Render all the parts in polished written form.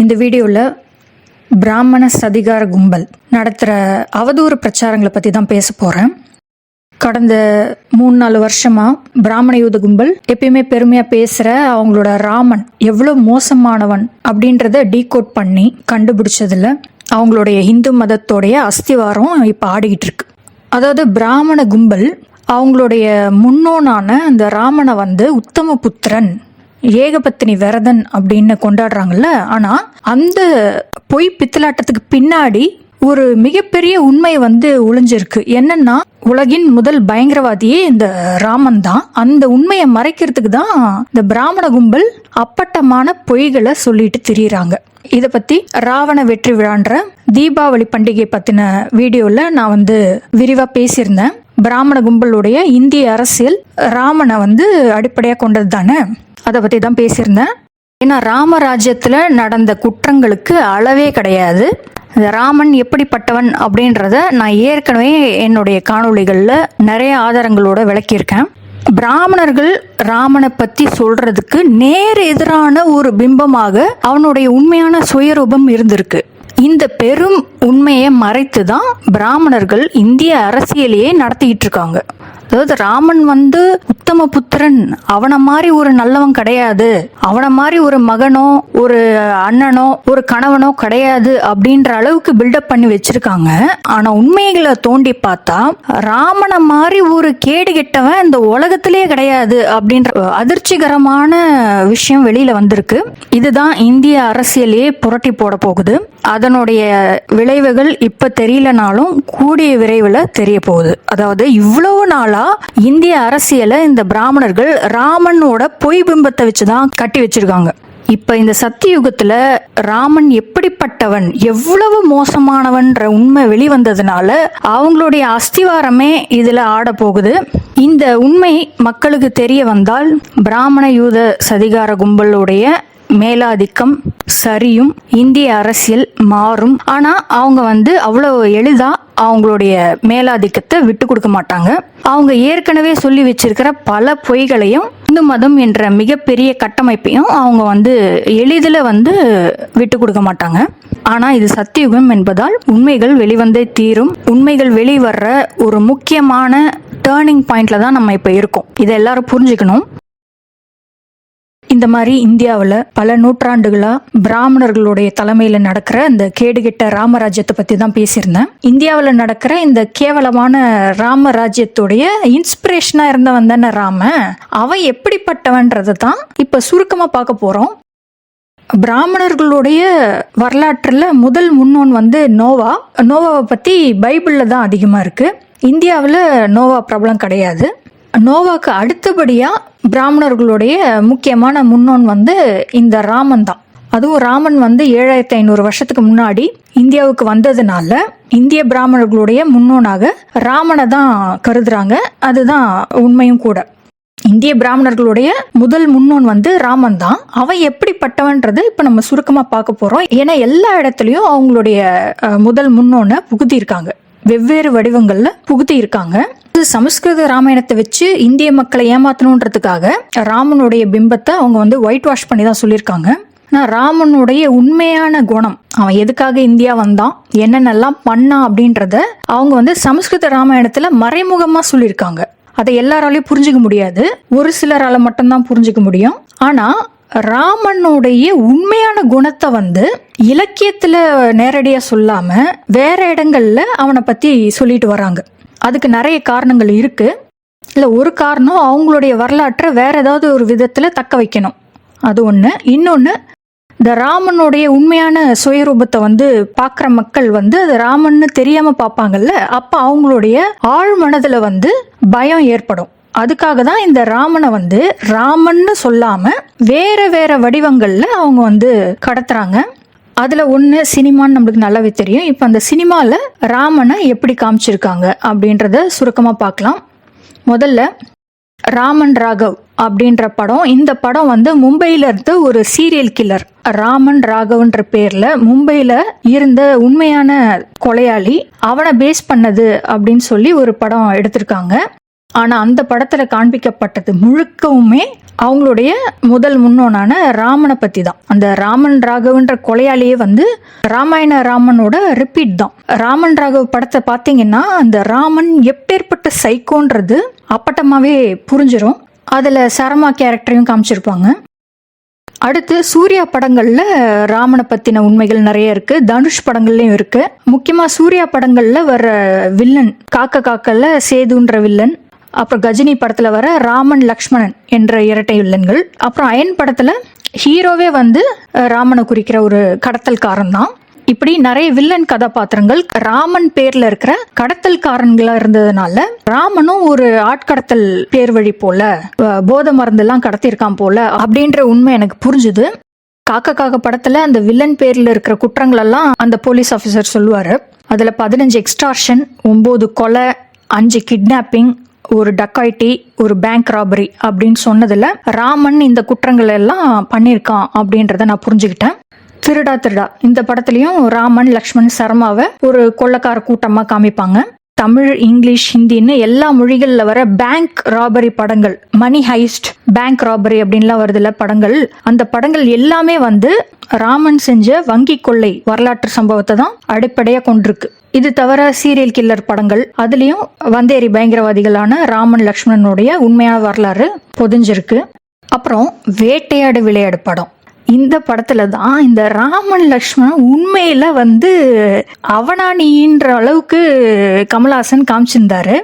இந்த வீடியோவில் பிராமண சதிகார கும்பல் நடத்துகிற அவதூறு பிரச்சாரங்களை பற்றி தான் பேச போகிறேன். கடந்த 3-4 வருஷமாக பிராமண யூத கும்பல் எப்பயுமே பெருமையாக பேசுகிற அவங்களோட ராமன் எவ்வளோ மோசமானவன் அப்படின்றத டீகோட் பண்ணி கண்டுபிடிச்சதில் அவங்களுடைய இந்து மதத்தோடைய அஸ்திவாரம் இப்போ ஆடிக்கிட்டு இருக்கு. அதாவது பிராமண கும்பல் அவங்களுடைய முன்னோனான அந்த ராமனை உத்தம புத்திரன், ஏகபத்தினி விரதன் அப்படின்னு கொண்டாடுறாங்கல்ல. ஆனா அந்த பொய் பித்தலாட்டத்துக்கு பின்னாடி ஒரு மிகப்பெரிய உண்மை ஒளிஞ்சிருக்கு. என்னன்னா, உலகின் முதல் பயங்கரவாதியே இந்த ராமன் தான். அந்த உண்மையை மறைக்கிறதுக்கு தான் இந்த பிராமண கும்பல் அப்பட்டமான பொய்களை சொல்லிட்டு திரியிறாங்க. இத பத்தி ராவண வெற்றி விழான்ற தீபாவளி பண்டிகை பத்தின வீடியோல நான் விரிவா பேசியிருந்தேன். பிராமண கும்பலுடைய இந்திய அரசியல் ராமனை அடிப்படையா கொண்டது தானே, அதை பற்றி தான் பேசியிருந்தேன். ஏன்னா ராமராஜ்யத்தில் நடந்த குற்றங்களுக்கு அளவே கிடையாது. இந்த ராமன் எப்படிப்பட்டவன் அப்படின்றத நான் ஏற்கனவே என்னுடைய காணொளிகளில் நிறைய ஆதாரங்களோட விளக்கியிருக்கேன். பிராமணர்கள் ராமனை பற்றி சொல்றதுக்கு நேர் எதிரான ஒரு பிம்பமாக அவனுடைய உண்மையான சுயரூபம் இருந்திருக்கு. இந்த பெரும் உண்மையை மறைத்து தான் பிராமணர்கள் இந்திய அரசியலையே நடத்திக்கிட்டு இருக்காங்க. அதாவது ராமன் உத்தம புத்திரன், அவனை மாதிரி ஒரு நல்லவன் கிடையாது, அவனை மாதிரி ஒரு மகனோ ஒரு அண்ணனோ ஒரு கணவனோ கிடையாது அப்படின்ற அளவுக்கு பில்டப் பண்ணி வச்சிருக்காங்க. ஆனா உண்மைகளை தோண்டி பார்த்தா ராமனை மாதிரி ஒரு கேடு கெட்டவன் இந்த உலகத்திலே கிடையாது அப்படின்ற அதிர்ச்சிகரமான விஷயம் வெளியில வந்திருக்கு. இதுதான் இந்திய அரசியலையே புரட்டி போட போகுது. அதனுடைய விளைவுகள் இப்ப தெரியலனாலும் கூடிய விரைவில் தெரிய போகுது. அதாவது இவ்வளவு நாளா இந்திய அரசியலை இந்த பிராமணர்கள் ராமனோட பொய் பிம்பத்தை வச்சுதான் கட்டி வச்சிருக்காங்க. இப்ப இந்த சத்தியுகத்துல ராமன் எப்படிப்பட்டவன், எவ்வளவு மோசமானவன்ற உண்மை வெளிவந்ததுனால அவங்களுடைய அஸ்திவாரமே இதுல ஆட போகுது. இந்த உண்மை மக்களுக்கு தெரிய வந்தால் பிராமண யூத சதிகார கும்பலுடைய மேலாதிக்கம் சரியும், இந்திய அரசியல் மாறும். ஆனா அவங்க அவ்வளவு எளிதா அவங்களுடைய மேலாதிக்கத்தை விட்டு கொடுக்க மாட்டாங்க. அவங்க ஏற்கனவே சொல்லி வச்சிருக்கிற பல பொய்களையும் இந்து மதம் என்ற மிகப்பெரிய கட்டமைப்பையும் அவங்க எளிதில் விட்டு கொடுக்க மாட்டாங்க. ஆனா இது சத்தியுகம் என்பதால் உண்மைகள் வெளிவந்தே தீரும். உண்மைகள் வெளிவர்ற ஒரு முக்கியமான டேர்னிங் பாயிண்ட்ல தான் நம்ம இப்ப இருக்கோம். இதை எல்லாரும் புரிஞ்சுக்கணும். இந்த மாதிரி இந்தியாவில் பல நூற்றாண்டுகளா பிராமணர்களுடைய தலைமையில நடக்கிற இந்த கேடுகெட்ட ராமராஜ்யத்தை பத்தி தான் பேசியிருந்தேன். இந்தியாவில் நடக்கிற இந்த கேவலமான ராமராஜ்யத்துடைய இன்ஸ்பிரேஷனா இருந்தவன் தானே ராம. அவன் எப்படிப்பட்டவன்றதை தான் இப்ப சுருக்கமா பார்க்க போறோம். பிராமணர்களுடைய வரலாற்றுல முதல் முன்னோன் நோவாவை பத்தி பைபிள்ல தான் அதிகமா இருக்கு. இந்தியாவில் நோவா பிரபலம் கிடையாது. நோவாக்கு அடுத்தபடியா பிராமணர்களுடைய முக்கியமான முன்னோன் இந்த ராமன் தான். அதுவும் ராமன் 7500 வருஷத்துக்கு முன்னாடி இந்தியாவுக்கு வந்ததுனால இந்திய பிராமணர்களுடைய முன்னோனாக ராமனை தான் கருதுறாங்க. அதுதான் உண்மையும் கூட. இந்திய பிராமணர்களுடைய முதல் முன்னோன் ராமன் தான். அவன் எப்படிப்பட்டவன்றது இப்ப நம்ம சுருக்கமா பார்க்க போறோம். ஏன்னா எல்லா இடத்துலயும் அவங்களுடைய முதல் முன்னோனை புகுத்தி இருக்காங்க, வெவ்வேறு வடிவங்கள்ல புகுத்தி இருக்காங்க. சமஸ்கிருத ராமாயணத்தை வச்சு இந்திய மக்களை ஏமாத்தணுன்றதுக்காக ராமனுடைய பிம்பத்தை அவங்க ஒயிட் வாஷ் பண்ணி தான் சொல்லியிருக்காங்க. ராமனுடைய உண்மையான குணம், அவன் எதுக்காக இந்தியா வந்தான், என்னென்னலாம் பண்ணான் அப்படின்றத அவங்க சமஸ்கிருத ராமாயணத்துல மறைமுகமா சொல்லியிருக்காங்க. அதை எல்லாராலையும் புரிஞ்சுக்க முடியாது, ஒரு சிலரால மட்டும்தான் புரிஞ்சுக்க முடியும். ஆனா ராமனுடைய உண்மையான குணத்தை இலக்கியத்துல நேரடியா சொல்லாம வேற இடங்கள்ல அவனை பத்தி சொல்லிட்டு வராங்க. அதுக்கு நிறைய காரணங்கள் இருக்கு. இல்ல ஒரு காரணம், அவங்களுடைய வரலாற்றை வேற ஏதாவது ஒரு விதத்துல தக்க வைக்கணும், அது ஒண்ணு. இன்னொன்னு, இந்த ராமனுடைய உண்மையான சுயரூபத்தை பாக்குற மக்கள் அது ராமன்னு தெரியாம பார்ப்பாங்கல்ல. அப்ப அவங்களுடைய ஆழ் மனதுல பயம் ஏற்படும். அதுக்காக தான் இந்த ராமனை ராமன்னு சொல்லாம வேற வேற வடிவங்கள்ல அவங்க கடத்துறாங்க. அதுல ஒண்ணு சினிமான்னு நம்மளுக்கு நல்லாவே தெரியும். இப்ப அந்த சினிமால ராமனை எப்படி காமிச்சிருக்காங்க அப்படின்றத சுருக்கமா பார்க்கலாம். முதல்ல ராமன் ராகவ் அப்படின்ற படம். இந்த படம் மும்பையில இருந்த ஒரு சீரியல் கில்லர் ராமன் ராகவ்ன்ற பேர்ல மும்பையில இருந்த உண்மையான கொலையாளி, அவனை பேஸ் பண்ணது அப்படின்னு சொல்லி ஒரு படம் எடுத்திருக்காங்க. ஆனா அந்த படத்துல காண்பிக்கப்பட்டது முழுக்கவுமே அவங்களுடைய முதல் முன்னோனான ராமனை பத்தி தான். அந்த ராமன் ராகவன்ற கொலையாளியே வந்து ராமாயண ராமனோட ரிப்பீட் தான். ராமன் ராகவ் படத்தை பார்த்தீங்கன்னா அந்த ராமன் எப்பேற்பட்ட சைக்கோன்றது அப்பட்டமாவே புரிஞ்சிடும். அதுல சரமா கேரக்டரையும் காமிச்சிருப்பாங்க. அடுத்து சூர்யா படங்கள்ல ராமனை பத்தின உண்மைகள் நிறைய இருக்கு. தனுஷ் படங்கள்லயும் இருக்கு. முக்கியமா சூர்யா படங்கள்ல வர வில்லன் காக்கல சேதுன்ற வில்லன், அப்புறம் கஜினி படத்துல வர ராமன் லக்ஷ்மணன் என்ற இரட்டை வில்லன்கள், அப்புறம் அயன் படத்துல ஹீரோவே வந்து ராமனை குறிக்கிற ஒரு கடத்தல்காரன் தான். இப்படி நிறைய வில்லன் கதாபாத்திரங்கள் ராமன் பேர்ல இருக்கிற கடத்தல்காரன்களா இருந்ததுனால ராமனும் ஒரு ஆட்கடத்தல் பேர் வழி போல போதை மருந்து எல்லாம் கடத்திருக்கான் போல அப்படின்ற உண்மை எனக்கு புரிஞ்சுது. காக்க படத்துல அந்த வில்லன் பேர்ல இருக்கிற குற்றங்கள் எல்லாம் அந்த போலீஸ் ஆபீசர் சொல்லுவாரு. அதுல 15 எக்ஸ்டார்ஷன், 9 கொலை, 5 கிட்னாப்பிங், ஒரு டக்காய்டி, ஒரு பேங்க் ராபரி அப்படின்னு சொன்னதுல ராமன் இந்த குற்றங்கள் எல்லாம் பண்ணியிருக்கான் அப்படின்றத நான் புரிஞ்சுக்கிட்டேன். திருடா இந்த படத்துலயும் ராமன் லக்ஷ்மண் சரமாவை ஒரு கொள்ளக்கார கூட்டமா காமிப்பாங்க. தமிழ், இங்கிலீஷ், ஹிந்தின்னு எல்லா மொழிகள்ல வர பேங்க் ராபரி படங்கள், மணி ஹைஸ்ட், பேங்க் ராபரி அப்படின்லாம் வருதுல படங்கள், அந்த படங்கள் எல்லாமே வந்து ராமன் செஞ்ச வங்கி கொள்ளை வரலாற்று சம்பவத்தை தான் அடிப்படையா கொண்டிருக்கு. இது தவிர சீரியல் கில்லர் படங்கள், அதுலயும் வந்தேரி பயங்கரவாதிகளான ராமன் லக்ஷ்மணனுடைய உண்மையான வரலாறு பொதிஞ்சிருக்கு. அப்புறம் வேட்டையாடு விளையாடு படம், இந்த படத்துல தான் இந்த ராமன் லக்ஷ்மணன் உண்மையில வந்து அவனானின்ற அளவுக்கு கமல்ஹாசன் காமிச்சிருந்தாரு.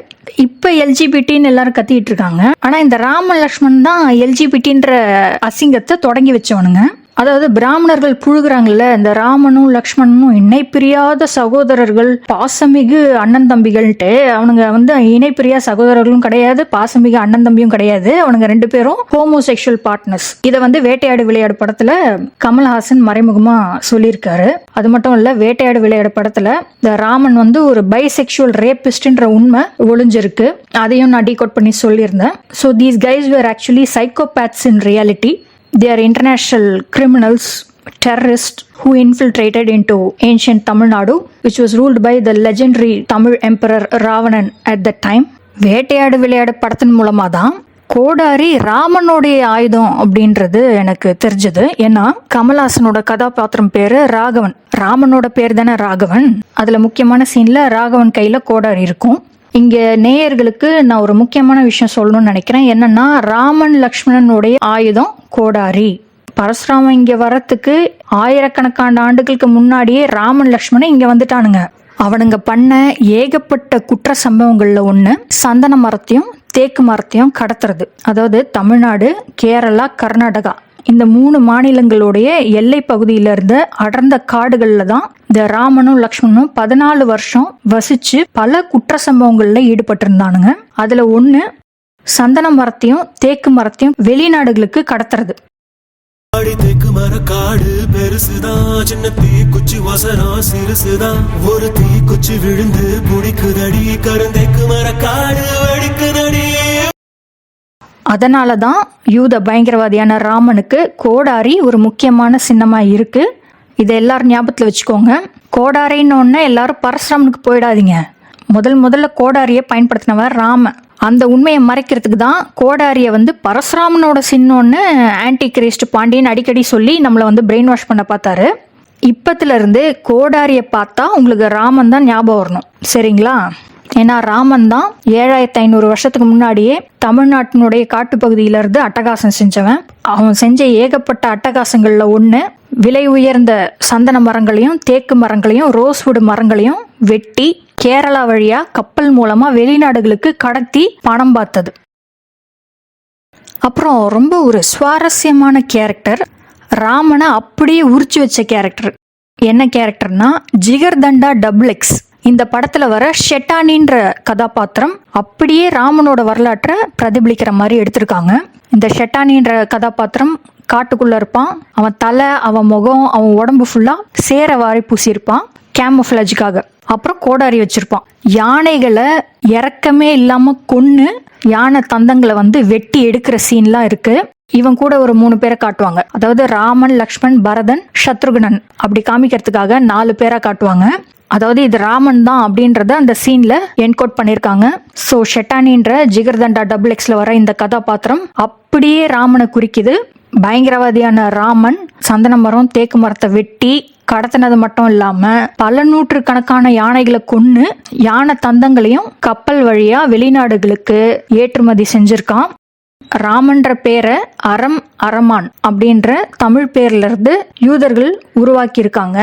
இப்ப எல்ஜிபிடின்னு எல்லாரும் கத்திட்டு இருக்காங்க. ஆனா இந்த ராமன் லக்ஷ்மணன் தான் எல்ஜிபிடின்ற அசிங்கத்தை தொடங்கி வச்சவனுங்க. அதாவது பிராமணர்கள் புழுகுறாங்கல்ல, இந்த ராமனும் லக்ஷ்மணனும் இணை பிரியாத சகோதரர்கள், பாசமிகு அண்ணன் தம்பிகள்ட்டு அவனுங்க வந்து இணை பிரியா சகோதரர்களும் கிடையாது, பாசமிகு அண்ணன் தம்பியும் கிடையாது. அவனுங்க 2 பேரும் ஹோமோசெக்சுவல் பார்ட்னர்ஸ். இதை வந்து வேட்டையாடு விளையாடு படத்துல கமல்ஹாசன் மறைமுகமா சொல்லியிருக்காரு. அது மட்டும் இல்ல, வேட்டையாடு விளையாடு படத்துல இந்த ராமன் வந்து ஒரு பைசெக்சுவல் ரேபிஸ்ட்ன்ற உண்மை ஒளிஞ்சிருக்கு. அதையும் நான் டீகோட் பண்ணி சொல்லியிருந்தேன். So these guys were actually psychopaths in reality. They are international criminals, terrorists who infiltrated into ancient Tamil Nadu, which was ruled by the legendary Tamil emperor Ravanan at that time. வேட்டையாடு விளையாடு படத்தின் மூலமா தான் கோடாரி ராமனுடைய ஆயுதம் அப்படின்றது எனக்கு தெரிஞ்சது. ஏன்னா கமல்ஹாசனோட கதாபாத்திரம் பேரு ராகவன், ராமனோட பேர் தானே ராகவன். அதுல முக்கியமான சீன்ல ராகவன் கையில கோடாரி இருக்கும். இங்க நேயர்களுக்கு நான் ஒரு முக்கியமான விஷயம் சொல்லணும்னு நினைக்கிறேன். என்னன்னா, ராமன் லக்ஷ்மணனுடைய ஆயுதம் கோடாரி. பரசுராமன் இங்க வரத்துக்கு ஆயிரக்கணக்கான ஆண்டுகளுக்கு முன்னாடியே ராமன் லக்ஷ்மணன் இங்க வந்துட்டானுங்க. அவனுங்க பண்ண ஏகப்பட்ட குற்ற சம்பவங்கள்ல ஒண்ணு சந்தன மரத்தையும் தேக்கு மரத்தையும் கடத்துறது. அதாவது தமிழ்நாடு, கேரளா, கர்நாடகா இந்த 3 மாநிலங்களுடைய எல்லை பகுதியில இருந்த அடர்ந்த காடுகள்ல தான் இந்த ராமனும் லக்ஷ்மணனும் 14 வருஷம் வசிச்சு பல குற்ற சம்பவங்கள்ல ஈடுபட்டு இருந்தானுங்க. அதுல ஒண்ணு சந்தன மரத்தையும் தேக்கு மரத்தையும் வெளிநாடுகளுக்கு கடத்துறது. தேக்கு மர காடு பெருசுதான், சின்ன தீக்குச்சி வசனம் சிறுசுதான், ஒரு தீக்குச்சி விழுந்து புடிக்குதடி, கருந்தேக்கு மர காடு வெடிக்குதடி. அதனாலதான் யூத பயங்கரவாதியான ராமனுக்கு கோடாரி ஒரு முக்கியமான சின்னமா இருக்கு. இதை எல்லாரும் ஞாபகத்துல வச்சுக்கோங்க. கோடாரின்னு எல்லாரும் பரசுராமனுக்கு போயிடாதீங்க. முதல்ல கோடாரியை பயன்படுத்தினவர் ராமன். அந்த உண்மையை மறைக்கிறதுக்கு தான் கோடாரியை வந்து பரசுராமனோட சின்னோன்னு ஆன்டி கிரைஸ்ட் பாண்டியன் அடிக்கடி சொல்லி நம்மளை வந்து பிரெயின் வாஷ் பண்ண பார்த்தாரு. இப்பத்துல இருந்து கோடாரியை பார்த்தா உங்களுக்கு ராமன் தான் ஞாபகம் வரணும், சரிங்களா? ஏன்னா ராமன் தான் 7500 வருஷத்துக்கு முன்னாடியே தமிழ்நாட்டினுடைய காட்டுப்பகுதியில இருந்து அட்டகாசம் செஞ்சவன். அவன் செஞ்ச ஏகப்பட்ட அட்டகாசங்கள்ல ஒண்ணு விலை உயர்ந்த சந்தன மரங்களையும் தேக்கு மரங்களையும் ரோஸ்வுட் மரங்களையும் வெட்டி கேரளா வழியா கப்பல் மூலமா வெளிநாடுகளுக்கு கடத்தி பணம் பார்த்தது. அப்புறம் ரொம்ப ஒரு சுவாரஸ்யமான கேரக்டர், ராமனை அப்படியே உரிச்சு வச்ச கேரக்டர். என்ன கேரக்டர்னா ஜிகர்தண்டா XX. இந்த படத்துல வர ஷெட்டானின்ற கதாபாத்திரம் அப்படியே ராமனோட வரலாற்றை பிரதிபலிக்கிற மாதிரி எடுத்திருக்காங்க. இந்த ஷெட்டானின்ற கதாபாத்திரம் காட்டுக்குள்ள இருப்பான். அவன் தலை, அவன் முகம், அவன் உடம்பு ஃபுல்லா சேர வாரி பூசியிருப்பான் கேமோஃபிளாஜுக்காக. அப்புறம் கோடாரி வச்சிருப்பான். யானைகளை இறக்கமே இல்லாம கொன்னு யானை தந்தங்களை வந்து வெட்டி எடுக்கிற சீன்லாம் இருக்கு. இவன் கூட ஒரு 3 பேரை காட்டுவாங்க. அதாவது ராமன், லக்ஷ்மண், பரதன், சத்ருகுணன் அப்படி காமிக்கிறதுக்காக 4 பேரா காட்டுவாங்க. அதாவது இது ராமன் தான் அப்படின்றத அந்த சீன்ல என்கோட் பண்ணியிருக்காங்க. ஸோ ஷெட்டானின்ற ஜிகர்தண்டா XXXல வர இந்த கதாபாத்திரம் அப்படியே ராமனை குறிக்குது. பயங்கரவாதியான ராமன் சந்தன மரம் தேக்கு மரத்தை வெட்டி கடத்தினது மட்டும் இல்லாம பல நூற்றுக்கணக்கான யானைகளை கொன்னு யானை தந்தங்களையும் கப்பல் வழியா வெளிநாடுகளுக்கு ஏற்றுமதி செஞ்சிருக்கான். ராமன்ற பேரை அரமான் அப்படின்ற தமிழ் பேர்ல இருந்து யூதர்கள் உருவாக்கி இருக்காங்க.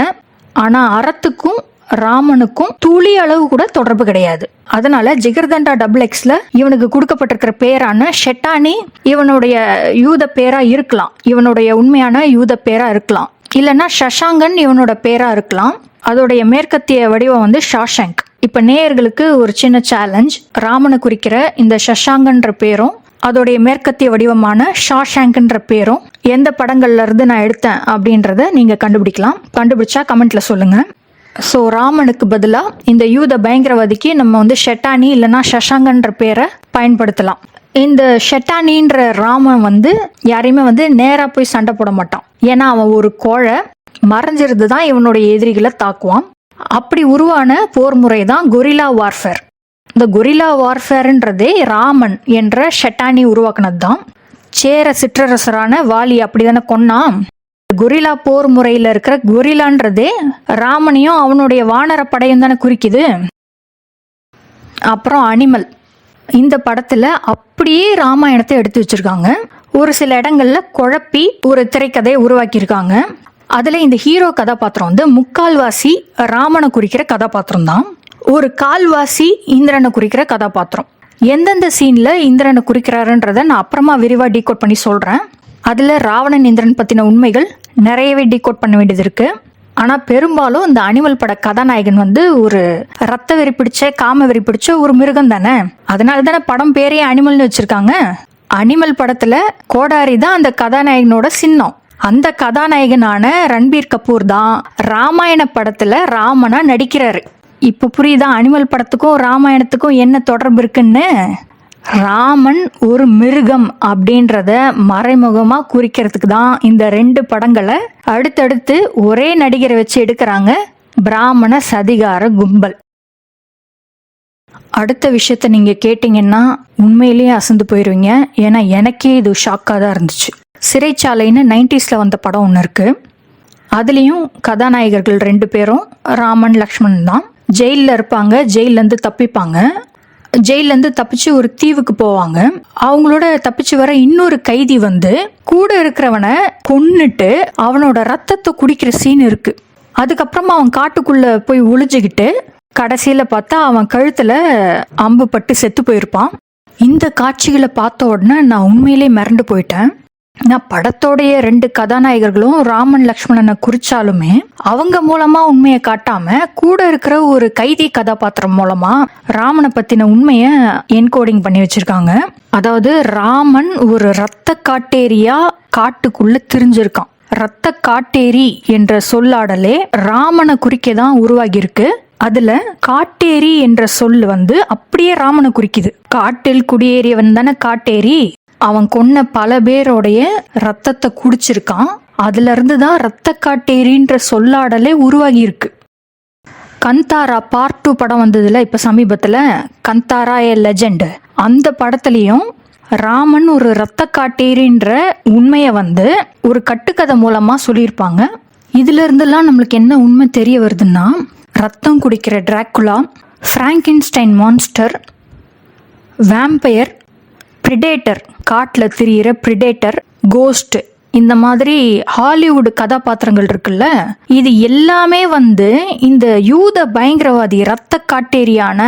ஆனா அறத்துக்கும் ராமனுக்கும் துளி அளவு கூட தொடர்பு கிடையாது. அதனால ஜிகர்தண்டா XXXல இவனுக்கு கொடுக்கப்பட்டிருக்கிற பேரான ஷெட்டானி இவனுடைய யூத பேரா இருக்கலாம், இவனுடைய உண்மையான யூத பேரா இருக்கலாம், இல்லைன்னா ஷஷாங்கன் இவனோட பேரா இருக்கலாம். அதோடைய மேற்கத்திய வடிவம் வந்து ஷாஷாங்க். இப்ப நேயர்களுக்கு ஒரு சின்ன சேலஞ்ச். ராமனை குறிக்கிற இந்த ஷஷாங்கன்ற பேரும் அதோடைய மேற்கத்திய வடிவமான ஷாஷாங்க்ன்ற பேரும் எந்த படங்கள்ல இருந்து நான் எடுத்தேன் அப்படின்றத நீங்க கண்டுபிடிக்கலாம். கண்டுபிடிச்சா கமெண்ட்ல சொல்லுங்க. ஸோ ராமனுக்கு பதிலாக இந்த யூத பயங்கரவாதிக்கு நம்ம வந்து ஷெட்டானி இல்லைன்னா ஷஷாங்கன்ற பேரை பயன்படுத்தலாம். இந்த ஷெட்டானின்ற ராமன் வந்து யாரையுமே வந்து நேராக போய் சண்டை போட மாட்டான். ஏன்னா அவன் ஒரு கோழை, மறைஞ்சிருந்து தான் இவனுடைய எதிரிகளை தாக்குவான். அப்படி உருவான போர் முறை தான் கொரில்லா வார்ஃபேர். இந்த கொரில்லா வார்ஃபேர்ன்றதே ராமன் என்ற ஷெட்டானி உருவாக்குனது தான். சேர சிற்றரசரான வாலி அப்படிதானே கொன்னான். கொரில்லா போர் முறையில் இருக்கிற கொரில்லான்றதே ராமனையும் அவனுடைய வானர படையும் தானே குறிக்குது. அப்புறம் அனிமல், இந்த படத்துல அப்படியே ராமாயணத்தை எடுத்து வச்சிருக்காங்க. ஒரு சில இடங்கள்ல குழப்பி ஒரு திரைக்கதையை உருவாக்கியிருக்காங்க. அதுல இந்த ஹீரோ கதாபாத்திரம் வந்து முக்கால்வாசி ராமனை குறிக்கிற கதாபாத்திரம் தான், ஒரு கால்வாசி இந்திரனை குறிக்கிற கதாபாத்திரம். எந்தெந்த சீன்ல இந்திரனை குறிக்கிறாருன்றத நான் அப்புறமா விரிவா டீகோட் பண்ணி சொல்றேன். அதுல ராவணன் இந்திரன் பத்தின உண்மைகள் நிறையவே டீகோட் பண்ண வேண்டியது இருக்கு. ஆனா பெரும்பாலும் இந்த அனிமல் பட கதாநாயகன் வந்து ஒரு ரத்த வெறி பிடிச்ச காம வெறி பிடிச்ச ஒரு மிருகம் தானே. அதனால தானே படம் பேரே அனிமல்னு வச்சிருக்காங்க. அனிமல் படத்துல கோடாரி தான் அந்த கதாநாயகனோட சின்னம். அந்த கதாநாயகனான ரன்பீர் கபூர் தான் ராமாயண படத்துல ராமனா நடிக்கிறாரு. இப்ப புரியுதா அனிமல் படத்துக்கும் ராமாயணத்துக்கும் என்ன தொடர்பு இருக்குன்னு? ராமன் ஒரு மிருகம் அப்படின்றத மறைமுகமா குறிக்கிறதுக்கு தான் இந்த 2 படங்களை அடுத்தடுத்து ஒரே நடிகரை வச்சு எடுக்கிறாங்க பிராமண சதிகார கும்பல். அடுத்த விஷயத்த நீங்க கேட்டீங்கன்னா உண்மையிலேயே அசந்து போயிருவீங்க. ஏன்னா எனக்கே இது ஷாக்காக தான் இருந்துச்சு. சிறைச்சாலைன்னு 90ஸ்ல வந்த படம் ஒன்று இருக்கு. அதுலேயும் கதாநாயகர்கள் 2 பேரும் ராமன் லக்ஷ்மணன் தான். ஜெயிலில் இருப்பாங்க, ஜெயிலேருந்து தப்பிப்பாங்க. ஜெயிலேருந்து தப்பிச்சு ஒரு தீவுக்கு போவாங்க. அவங்களோட தப்பிச்சு வர இன்னொரு கைதி வந்து கூட இருக்கிறவனை கொன்னுட்டு அவனோட ரத்தத்தை குடிக்கிற சீன் இருக்கு. அதுக்கப்புறமா அவன் காட்டுக்குள்ள போய் ஒளிஞ்சுக்கிட்டு கடைசியில பார்த்தா அவன் கழுத்துல அம்பு பட்டு செத்து போயிருப்பான். இந்த காட்சிகளை பார்த்த உடனே நான் உண்மையிலே மிரண்டு போயிட்டேன். நான் படத்தோடைய 2 கதாநாயகர்களும் ராமன் லக்ஷ்மணனை குறிச்சாலுமே அவங்க மூலமா உண்மையை காட்டாம கூட இருக்கிற ஒரு கைதி கதாபாத்திரம் மூலமா ராமனை பத்தின உண்மைய என்கோடிங் பண்ணி வச்சிருக்காங்க. அதாவது ராமன் ஒரு ரத்த காட்டேரியா காட்டுக்குள்ள திரிஞ்சிருக்கான். ரத்த காட்டேரி என்ற சொல்லாடலே ராமனை குறிக்க தான் உருவாகி இருக்கு. அதுல காட்டேரி என்ற சொல் வந்து அப்படியே ராமனை குறிக்குது. காட்டில் குடியேறியவன் தானே காட்டேரி. அவன் கொன்ன பல பேரோடைய ரத்தத்தை குடிச்சிருக்கான். அதுல இருந்து தான் ரத்த காட்டேரின்ற சொல்லாடலே உருவாகி இருக்கு. கந்தாரா பார்ட் 2 படம் வந்ததுல இப்ப சமீபத்துல, கந்தாரா ஏ லெஜெண்ட், அந்த படத்துலயும் ராமன் ஒரு ரத்த காட்டேரின்ற உண்மையை வந்து ஒரு கட்டுக்கதை மூலமா சொல்லியிருப்பாங்க. இதுல இருந்தெல்லாம் நம்மளுக்கு என்ன உண்மை தெரிய வருதுன்னா, ரத்தம் குடிக்கிற டிராக்குலா, பிராங்கென்ஸ்டைன் மான்ஸ்டர், வேம்பயர், பிரிடேட்டர் காட்டில் திரியிற பிரிடேட்டர், கோஸ்ட், இந்த மாதிரி ஹாலிவுட் கதாபாத்திரங்கள் இருக்குல்ல, இது எல்லாமே வந்து இந்த யூத பயங்கரவாதி, ரத்த காட்டேரியான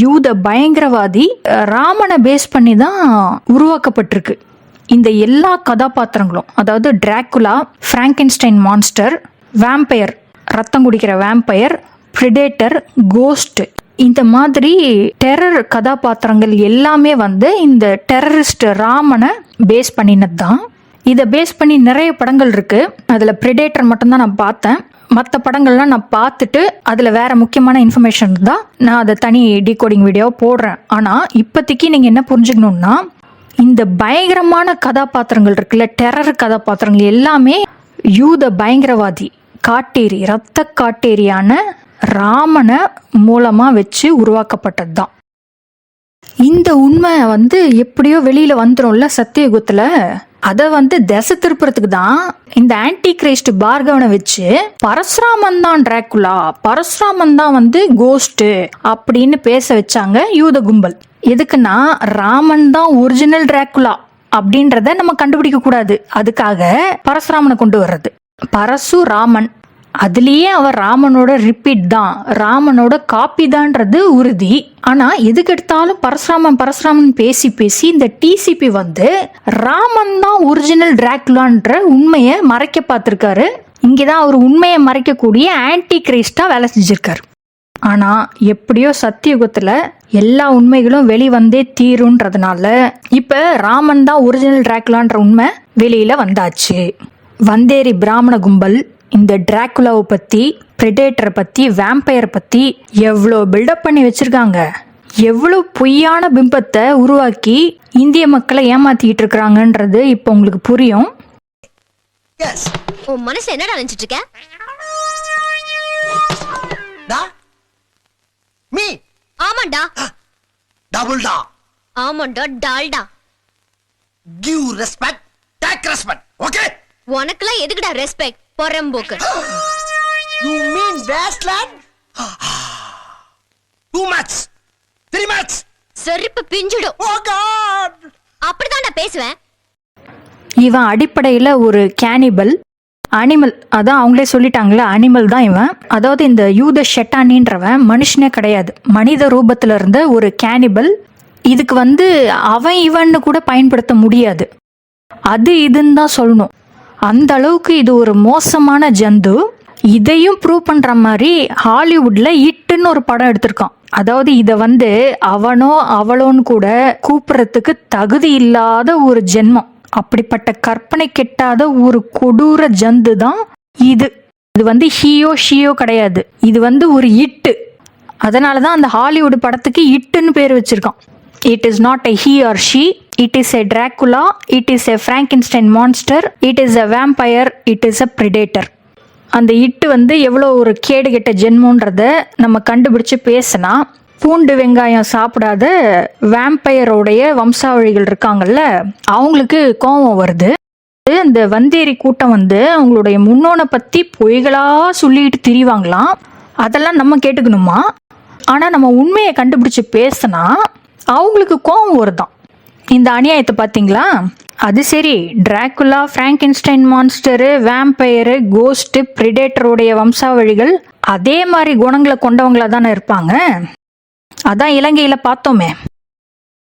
யூத பயங்கரவாதி ராமனை பேஸ் பண்ணி தான் உருவாக்கப்பட்டிருக்கு. இந்த எல்லா கதாபாத்திரங்களும், அதாவது டிராக்குலா, பிராங்கென்ஸ்டைன் மான்ஸ்டர், வேம்பயர் ரத்தம் குடிக்கிற வேம்பயர், பிரிடேட்டர், கோஸ்ட், இந்த மாதிரி டெரர் கதாபாத்திரங்கள் எல்லாமே வந்து இந்த டெரரிஸ்ட் ராமனை பேஸ் பண்ணினது தான். இதை பேஸ் பண்ணி நிறைய படங்கள் இருக்கு. அதில் பிரிடேட்டர் மட்டும்தான் நான் பார்த்தேன். மற்ற படங்கள்லாம் நான் பார்த்துட்டு அதில் வேற முக்கியமான இன்ஃபர்மேஷன் தான் நான் அதை தனி டீகோடிங் வீடியோ போடுறேன். ஆனால் இப்போதைக்கு நீங்கள் என்ன புரிஞ்சுக்கணுன்னா, இந்த பயங்கரமான கதாபாத்திரங்கள் இருக்குல்ல, டெரர் கதாபாத்திரங்கள் எல்லாமே யூத பயங்கரவாதி, காட்டேரி, ரத்த காட்டேரியான ராமனை மூலமாக வச்சு உருவாக்கப்பட்டது தான். இந்த உண்மை எப்படியோ வெளியில வந்துரும்ல சத்தியயுகத்துல. அதை திசை திருப்புறதுக்கு தான் இந்த ஆன்டி கிரைஸ்ட் பார்கவனை வச்சு பரசுராமன் தான் டிராக்குலா, பரசுராமன் தான் கோஸ்ட் அப்படின்னு பேச வச்சாங்க யூத கும்பல். எதுக்குன்னா ராமன் தான் ஒரிஜினல் டிராக்குலா அப்படின்றத நம்ம கண்டுபிடிக்க கூடாது, அதுக்காக பரசுராமனை கொண்டு வர்றது. பரசுராமன் அதுலயே அவர் ராமனோட ரிப்பீட் தான், ராமனோட காப்பி தான்ன்றது உறுதி. ஆனா எதுக்கு எடுத்தாலும் பரசுராமன் பேசி பேசி இந்த டிசிபி ராமன் தான் ஒரிஜினல் டிராக்குலான்ற உண்மையை மறைக்க பார்த்திருக்காரு. இங்கதான் அவர் உண்மையை மறைக்கக்கூடிய ஆன்டி கிரைஸ்டா வேலை செஞ்சிருக்காரு. ஆனா எப்படியோ சத்தியுகத்துல எல்லா உண்மைகளும் வெளிவந்தே தீருன்றதுனால இப்ப ராமன் தான் ஒரிஜினல் டிராக்குலான்ற உண்மை வெளியில வந்தாச்சு. வந்தேரி பிராமண கும்பல் இந்த டிராக்குலாவை பத்தி, பிரெடேட்டரை பத்தி, வேம்பயர் பத்தி எவ்வளோ பில்டப் பண்ணி வச்சிருக்காங்க, எவ்வளோ பொய்யான பிம்பத்தை உருவாக்கி இந்திய மக்களை ஏமாத்திட்டு இருக்கிறாங்கன்றது இப்போ உங்களுக்கு புரியும். உன் மனசு என்னடா நினைச்சிட்டு இருக்க? மீ ஆமாண்டா. டபுள் டா. ஆமாண்டா Dalda. Give respect, take respect. Okay? உனக்குலாம் எதுக்குடா ரெஸ்பெக்ட்? பொறம்போக்கு. You mean wasteland? Two match, three match. செருப்பு பிஞ்சிடும். ஓ காட். அப்படிதான் நான் பேசுவேன். இவன் அடிப்படையில் ஒரு கேனிபல் அனிமல், அதான் அவங்களே சொல்லிட்டாங்களே, அனிமல் தான் இவன். அதாவது இந்த யூத ஷெட்டானின்றவன் மனுஷனே கிடையாது, மனித ரூபத்தில் இருந்த ஒரு கேனிபல். இதுக்கு அவன் இவன்னு கூட பயன்படுத்த முடியாது, அது இதுன்னு தான் சொல்லணும். அந்த அளவுக்கு இது ஒரு மோசமான ஜந்து. இதையும் ப்ரூவ் பண்ற மாதிரி ஹாலிவுட்ல இட்டுன்னு ஒரு படம் எடுத்திருக்கான். அதாவது இதை அவனோ அவளோன்னு கூட கூப்பிடுறதுக்கு தகுதி இல்லாத ஒரு ஜென்மம், அப்படிப்பட்ட கற்பனை கெட்டாத ஒரு கொடூர ஜந்து தான் இது. இது ஹீயோ ஷியோ கிடையாது, இது ஒரு இட்டு. அதனாலதான் அந்த ஹாலிவுட் படத்துக்கு இட்டுன்னு பேர் வச்சிருக்கான். It is not a he or she, it is a Dracula, it is a Frankenstein monster, it is a vampire, it is a predator. அந்த இட்டு எவ்வளோ ஒரு கேடு கெட்ட ஜென்மன்றத நம்ம கண்டுபிடிச்சு பேசினா, பூண்டு வெங்காயம் சாப்பிடாத வேம்பயரோடைய வம்சாவழிகள் இருக்காங்கல்ல, அவங்களுக்கு கோபம் வருது. இந்த வந்தேரி கூட்டம் அவங்களுடைய முன்னோனை பற்றி பொய்களா சொல்லிட்டு திரிவாங்களாம். அதெல்லாம் நம்ம கேட்டுக்கணுமா? ஆனால் நம்ம உண்மையை கண்டுபிடிச்சு பேசினா அவங்களுக்கு கோபம் வருதான். இந்த அநியாயத்தை பார்த்தீங்களா? அது சரி, டிராக்குலா, பிராங்கென்ஸ்டைன் மான்ஸ்டரு, வேம்பயரு, கோஸ்ட், பிரிடேட்டருடைய வம்சாவழிகள் அதே மாதிரி குணங்களை கொண்டவங்களா தானே இருப்பாங்க. அதான் இலங்கையில் பார்த்தோமே,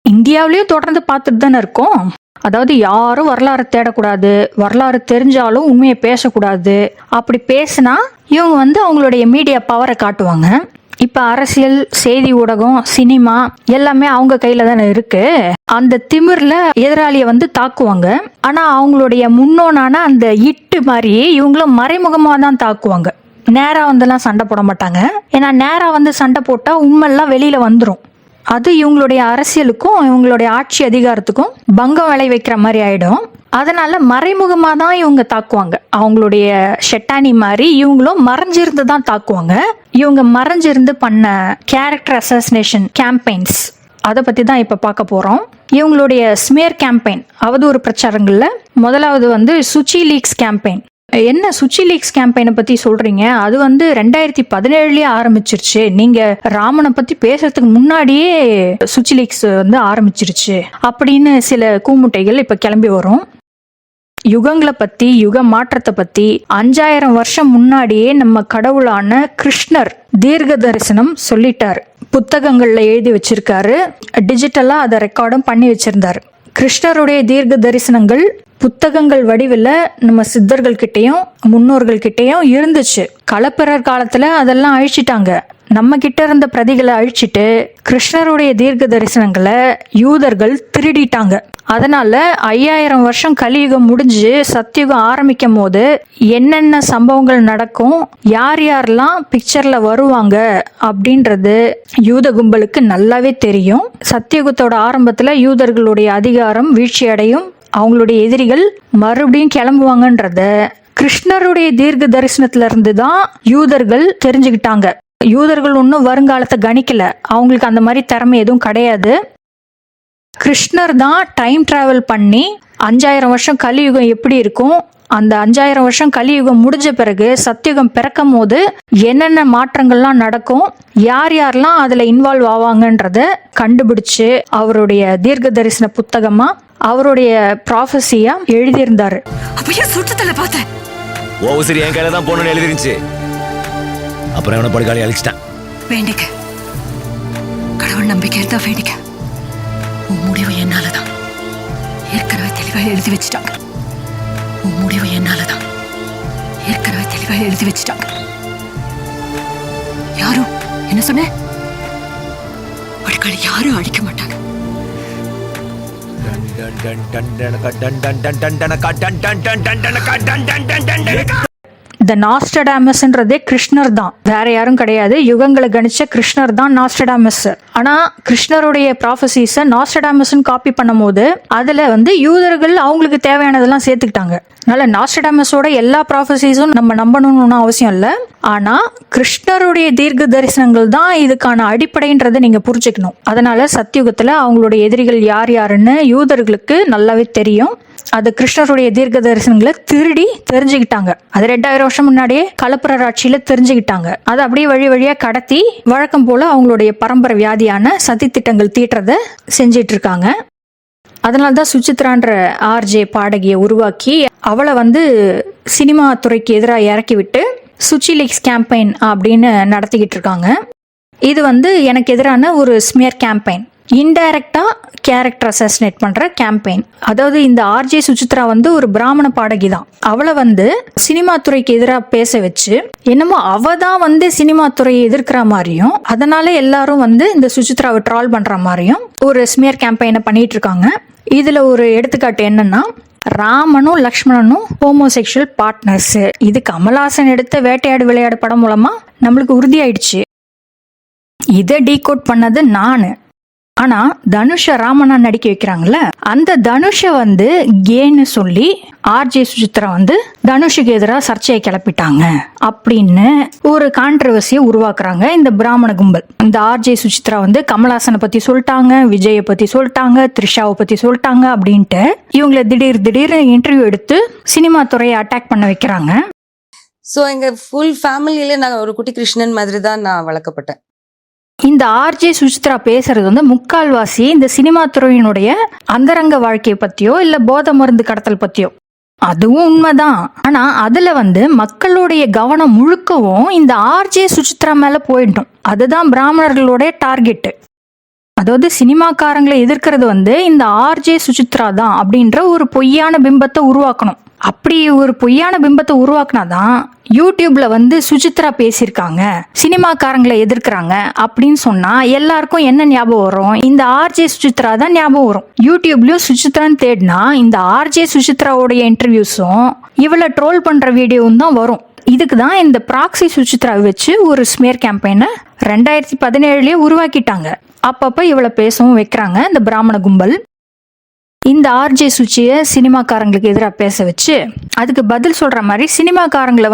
இந்தியாவிலையும் தொடர்ந்து பார்த்துட்டு தானே இருக்கோம். அதாவது யாரும் வரலாறு தேடக்கூடாது, வரலாறு தெரிஞ்சாலும் உண்மையை பேசக்கூடாது. அப்படி பேசினா இவங்க அவங்களுடைய மீடியா பவரை காட்டுவாங்க. இப்ப அரசியல், செய்தி ஊடகம், சினிமா எல்லாமே அவங்க கையில தானே இருக்கு. அந்த திமிர்ல எதிராளியை தாக்குவாங்க. ஆனா அவங்களுடைய முன்னோனான அந்த இட்டு மாதிரி இவங்களும் மறைமுகமா தான் தாக்குவாங்க. நேரா சண்டை போட மாட்டாங்க. ஏன்னா நேரா சண்டை போட்டா உண்மையெல்லாம் வெளியில வந்துடும். அது இவங்களுடைய அரசியலுக்கும் இவங்களுடைய ஆட்சி அதிகாரத்துக்கும் பங்கம் விளை வைக்கிற மாதிரி ஆயிடும். அதனால மறைமுகமா தான் இவங்க தாக்குவாங்க. அவங்களுடைய ஷெட்டானி மாதிரி இவங்களும் மறைஞ்சிருந்து தான் தாக்குவாங்க. இவங்க மறைஞ்சிருந்து பண்ண கேரக்டர் அசாசினேஷன் கேம்பெயின்ஸ், அதை பத்தி தான் இப்ப பார்க்க போறோம். இவங்களுடைய ஸ்மியர் கேம்பெயின், அவதூறு பிரச்சாரங்கள்ல முதலாவது சுச்சி லீக்ஸ் கேம்பெயின். என்ன சுச்சி லீக்ஸ் கேம்பெயினை பத்தி சொல்றீங்க? அது 2017 ஆரம்பிச்சிருச்சு. நீங்க ராமனை பத்தி பேசுறதுக்கு முன்னாடியே சுச்சி லீக்ஸ் ஆரம்பிச்சிருச்சு அப்படின்னு சில கூமுட்டைகள் இப்ப கிளம்பி வரும். யுகங்களை பத்தி, யுக மாற்றத்தை பத்தி 5000 வருஷம் முன்னாடியே நம்ம கடவுளான கிருஷ்ணர் தீர்க்க தரிசனம் சொல்லிட்டாரு. புத்தகங்கள்ல எழுதி வச்சிருக்காரு, டிஜிட்டலா அதை ரெக்கார்டும் பண்ணி வச்சிருந்தாரு. கிருஷ்ணருடைய தீர்க்க தரிசனங்கள் புத்தகங்கள் வடிவில் நம்ம சித்தர்கள் கிட்டையும் முன்னோர்கள் கிட்டையும் இருந்துச்சு. களப்பிரர் காலத்துல அதெல்லாம் அழிச்சிட்டாங்க. நம்ம கிட்ட இருந்த பிரதிகளை அழிச்சிட்டு கிருஷ்ணருடைய தீர்க்க தரிசனங்களை யூதர்கள் திருடிட்டாங்க. அதனால 5000 வருஷம் கலியுகம் முடிஞ்சு சத்தியுகம் ஆரம்பிக்கும் போது என்னென்ன சம்பவங்கள் நடக்கும், யார் யாரெல்லாம் பிக்சர்ல வருவாங்க அப்படின்றது யூத கும்பலுக்கு நல்லாவே தெரியும். சத்தியுகத்தோட ஆரம்பத்துல யூதர்களுடைய அதிகாரம் வீழ்ச்சி அடையும், அவங்களுடைய எதிரிகள் மறுபடியும் கிளம்புவாங்கன்றத கிருஷ்ணருடைய தீர்க்க தரிசனத்துல இருந்து தான் யூதர்கள் தெரிஞ்சுக்கிட்டாங்க. யூதர்கள் ஒன்றும் வருங்காலத்தை கணிக்கல, அவங்களுக்கு அந்த மாதிரி திறமை எதுவும் கிடையாது. கிருஷ்ணர் தான் டைம் டிராவல் பண்ணி 5000 வருஷம் கலியுகம் எப்படி இருக்கும், அந்த 5000 வருஷம் கலியுகம் முடிஞ்ச பிறகு சத்தியுகம் பிறக்கும் போது என்னென்ன மாற்றங்கள்லாம் நடக்கும், யார் யாரெல்லாம் அதில் இன்வால்வ் ஆவாங்கன்றத கண்டுபிடிச்சு அவருடைய தீர்க்க தரிசன புத்தகமா அவருடைய ப்ராஃபஸியா எழுதியிருந்தாரு. அப்பயே சுத்தத்துல பார்த்தேன். ஓ சரி, என் கையில தான் போகணும்னு எழுதிருந்துச்சு. அப்புறம் அவனை படுகாலி அழிச்சிட்டான். வேண்டிக்க, கடவுள் நம்பிக்கை இருந்தா வேண்டிக்க. உன் முடிவு என்னாலதான். ஏற்கனவே தெளிவா எழுதி வச்சுட்டாங்க. உன் முடிவு என்னாலதான். ஏற்கனவே தெளிவா எழுதி வச்சுட்டாங்க. யாரும் என்ன சொன்ன? படுகாலி யாரும் அழிக்க மாட்டாங்க. இந்த நாஸ்டடாமஸ்ன்றதே கிருஷ்ணர் தான், வேற யாரும் கிடையாது. யுகங்களை கணிச்ச கிருஷ்ணர் தான் நாஸ்டடாமஸ். ஆனா கிருஷ்ணருடைய ப்ராஃபசிஸை நாஸ்டடாமஸ்ன்னு காப்பி பண்ணும் போது அதுல யூதர்கள் அவங்களுக்கு தேவையானதெல்லாம் சேர்த்துக்கிட்டாங்க. அதனால நாஸ்டடாமஸோட எல்லா ப்ராஃபசிஸும் நம்ம நம்பணும்னு அவசியம் இல்லை. ஆனா கிருஷ்ணருடைய தீர்க்க தரிசனங்கள் தான் இதுக்கான அடிப்படைன்றதை நீங்க புரிஞ்சுக்கணும். அதனால சத்தியுகத்துல அவங்களுடைய எதிரிகள் யார் யாருன்னு யூதர்களுக்கு நல்லாவே தெரியும். அது கிருஷ்ணருடைய தீர்க்க தரிசனங்களை திருடி தெரிஞ்சுக்கிட்டாங்க. அது 2000 வருஷம் முன்னாடியே கலப்புர ஆட்சியில தெரிஞ்சுக்கிட்டாங்க. அதை அப்படியே வழி வழியா கடத்தி வழக்கம் போல அவங்களுடைய பரம்பரை வியாதியான சதி திட்டங்கள் தீட்டுறத செஞ்சிட்டு இருக்காங்க. அதனால்தான் சுசித்ரான்ற ஆர்ஜே பாடகியை உருவாக்கி அவளை சினிமா துறைக்கு எதிராக இறக்கி விட்டு சுச்சிலிக்ஸ் கேம்பெயின் அப்படின்னு நடத்திக்கிட்டு இருக்காங்க. இது எனக்கு எதிரான ஒரு ஸ்மியர் கேம்பெயின், இன்டைரக்டா கேரக்டர் அசாசினேட் பண்ற கேம்பெயின். அதாவது இந்த ஆர்ஜே சுசித்ரா ஒரு பிராமண பாடகி தான். அவளை சினிமா துறைக்கு எதிராக பேச வச்சு என்னமோ அவ தான் சினிமா துறையை எதிர்க்கிற மாதிரியும், அதனால எல்லாரும் இந்த சுசித்ராவை ட்ரால் பண்ற மாதிரியும் ஒரு ஸ்மியர் கேம்பெயினை பண்ணிட்டு இருக்காங்க. இதுல ஒரு எடுத்துக்காட்டு என்னன்னா, ராமனும் லக்ஷ்மணனும் ஹோமோசெக்சுவல் பார்ட்னர்ஸ். இது கமல்ஹாசன் எடுத்த வேட்டையாடு விளையாடு படம் மூலமா நம்மளுக்கு உறுதியாயிடுச்சு. இதை டீகோட் பண்ணது நானு. ஆனா தனுஷ ராமனா நடிக்க வைக்கிறாங்கல்ல, அந்த தனுஷ கேன்னு சொல்லி ஆர்ஜே சுசித்ரா தனுஷுக்கு எதிராக சர்ச்சையை கிளப்பிட்டாங்க அப்படின்னு ஒரு கான்ட்ரவர்சியை உருவாக்குறாங்க இந்த பிராமண கும்பல். இந்த ஆர்ஜே சுசித்ரா கமல்ஹாசனை பத்தி சொல்லிட்டாங்க, விஜயை பத்தி சொல்லிட்டாங்க, த்ரிஷாவை பத்தி சொல்லிட்டாங்க அப்படின்ட்டு இவங்களை திடீர் இன்டர்வியூ எடுத்து சினிமா துறையை அட்டாக் பண்ண வைக்கிறாங்க. ஸோ எங்கள் ஃபுல் ஃபேமிலியில நான் ஒரு குட்டி கிருஷ்ணன் மாதிரி தான் நான் வளர்க்கப்பட்டேன். இந்த ஆர்ஜே சுசித்ரா பேசுறது முக்கால்வாசி இந்த சினிமா துறையினுடைய அந்தரங்க வாழ்க்கையை பத்தியோ இல்ல போதை மருந்து கடத்தல் பத்தியோ. அதுவும் உண்மைதான். ஆனா அதுல மக்களுடைய கவனம் முழுக்கவும் இந்த ஆர்ஜே சுசித்ரா மேல போயிடும். அதுதான் பிராமணர்களுடைய டார்கெட். அதாவது சினிமாக்காரங்களை எதிர்க்கிறது இந்த ஆர்ஜே சுசித்ரா தான் அப்படின்ற ஒரு பொய்யான பிம்பத்தை உருவாக்கணும். அப்படி ஒரு பொய்யான பிம்பத்தை உருவாக்குனாதான் யூடியூப்ல சுசித்ரா பேசியிருக்காங்க, சினிமாக்காரங்களை எதிர்க்கிறாங்க அப்படின்னு சொன்னா எல்லாருக்கும் என்ன ஞாபகம் வரும்? இந்த ஆர்ஜே சுசித்ரா தான் ஞாபகம் வரும். யூடியூப்லயும் சுசித்ரான்னு தேடினா இந்த ஆர்ஜே சுசித்ராவுடைய இன்டர்வியூஸும் இவளை ட்ரோல் பண்ற வீடியோவும் தான் வரும். இதுக்கு தான் இந்த ப்ராக்சி சுசித்ரா வச்சு ஒரு ஸ்மியர் கேம்பெயினை 2017 உருவாக்கிட்டாங்க. அப்பப்ப இவளை பேசவும் வைக்கிறாங்க இந்த பிராமண கும்பல். இந்த ஆர்ஜே சுச்சிய சினிமாக்காரங்களுக்கு எதிராக பேச வச்சு அதுக்கு பதில் சொல்ற மாதிரி சினிமாக்காரங்களை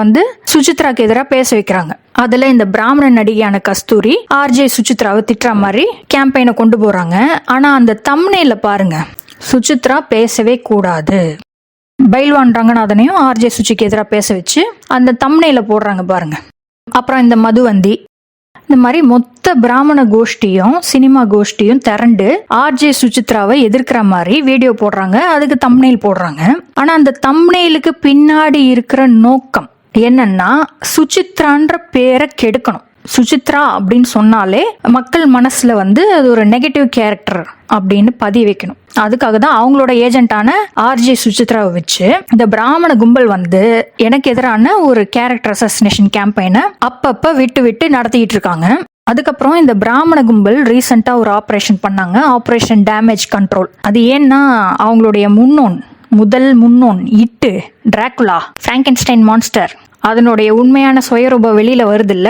சுசித்ராக்கு எதிராக பேச வைக்கிறாங்க. அதுல இந்த பிராமண நடிகையான கஸ்தூரி ஆர்ஜே சுசித்ராவை திட்டுற மாதிரி கேம்பெயினை கொண்டு போறாங்க. ஆனா அந்த தம்ப்நெயில்ல பாருங்க, சுசித்ரா பேசவே கூடாது. பைல்வான் ரங்கநாதனையும் ஆர்ஜே சுச்சிக்கு எதிராக பேச வச்சு அந்த தம்ப்நெயில்ல போடுறாங்க பாருங்க. அப்புறம் இந்த மதுவந்தி, இந்த மாதிரி மொத்த பிராமண கோஷ்டியும் சினிமா கோஷ்டியும் திரண்டு ஆர்ஜே சுசித்ராவை எதிர்க்கிற மாதிரி வீடியோ போடுறாங்க, அதுக்கு தம்ப்நெயில் போடுறாங்க. ஆனா அந்த தம்ப்நெயிலுக்கு பின்னாடி இருக்கிற நோக்கம் என்னன்னா, சுசித்ரான்ற பேரை கெடுக்கணும். சுசித்ரா அப்படின்னு சொன்னாலே மக்கள் மனசுல அது ஒரு நெகட்டிவ் கேரக்டர் அப்படின்னு பதிய வைக்கணும். அதுக்காக தான் அவங்களோட ஏஜென்ட்டான ஆர்ஜே சுசித்ராவை வச்சு இந்த பிராமண கும்பல் எனக்கு எதிரான ஒரு கேரக்டர் அசாசினேஷன் கேம்பெயினை அப்பப்ப விட்டு நடத்திட்டு இருக்காங்க. அதுக்கப்புறம் இந்த பிராமண கும்பல் ரீசெண்டா ஒரு ஆப்ரேஷன் பண்ணாங்க, ஆப்ரேஷன் டேமேஜ் கண்ட்ரோல். அது ஏன்னா அவங்களுடைய முதல் முன்னோன் இட்டு டிராகுலா பிராங்கென்ஸ்டைன் மான்ஸ்டர் அதனுடைய உண்மையான சுயரூப வெளியில வருது இல்ல,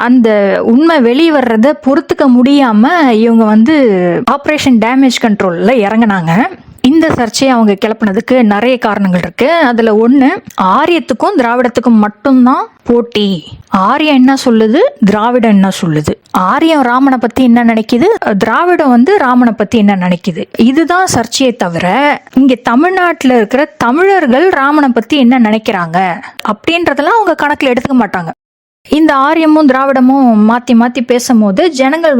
அந்த உண்மை வெளியே வர்றத பொறுத்துக்க முடியாம இவங்க ஆப்ரேஷன் டேமேஜ் கண்ட்ரோல்ல இறங்கினாங்க. இந்த சர்ச்சையை அவங்க கிளப்பினதுக்கு நிறைய காரணங்கள் இருக்கு. அதுல ஒண்ணு, ஆரியத்துக்கும் திராவிடத்துக்கும் மட்டும்தான் போட்டி. ஆரியம் என்ன சொல்லுது, திராவிடம் என்ன சொல்லுது, ஆரியம் ராமனை பத்தி என்ன நினைக்குது, திராவிடம் ராமனை பத்தி என்ன நினைக்குது, இதுதான் சர்ச்சையை தவிர இங்க தமிழ்நாட்டுல இருக்கிற தமிழர்கள் ராமனை பத்தி என்ன நினைக்கிறாங்க அப்படின்றதெல்லாம் அவங்க கணக்குல எடுத்துக்க மாட்டாங்க. இந்த ஆரியமும் திராவிடமும் மாத்தி மாத்தி பேசும்போது ஜனங்கள்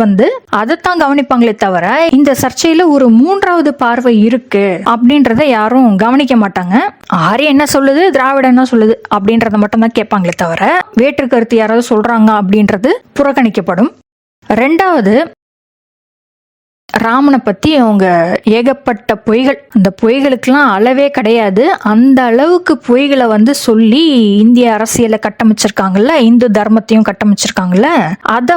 அதைத்தான் கவனிப்பாங்களே தவிர இந்த சர்ச்சையில ஒரு மூன்றாவது பார்வை இருக்கு அப்படின்றத யாரும் கவனிக்க மாட்டாங்க. ஆரியம் என்ன சொல்லுது, திராவிடம் என்ன சொல்லுது அப்படின்றத மட்டும் தான் கேட்பாங்களே தவிர வேற்று கருத்து யாராவது சொல்றாங்க அப்படின்றது புறக்கணிக்கப்படும். ரெண்டாவது, ராமனை பத்தி அவங்க ஏகப்பட்ட பொய்கள், அந்த பொய்களுக்கெல்லாம் அளவே கிடையாது. அந்த அளவுக்கு பொய்களை சொல்லி இந்திய அரசியலை கட்டமைச்சிருக்காங்கல்ல, இந்து தர்மத்தையும் கட்டமைச்சிருக்காங்கல்ல, அதை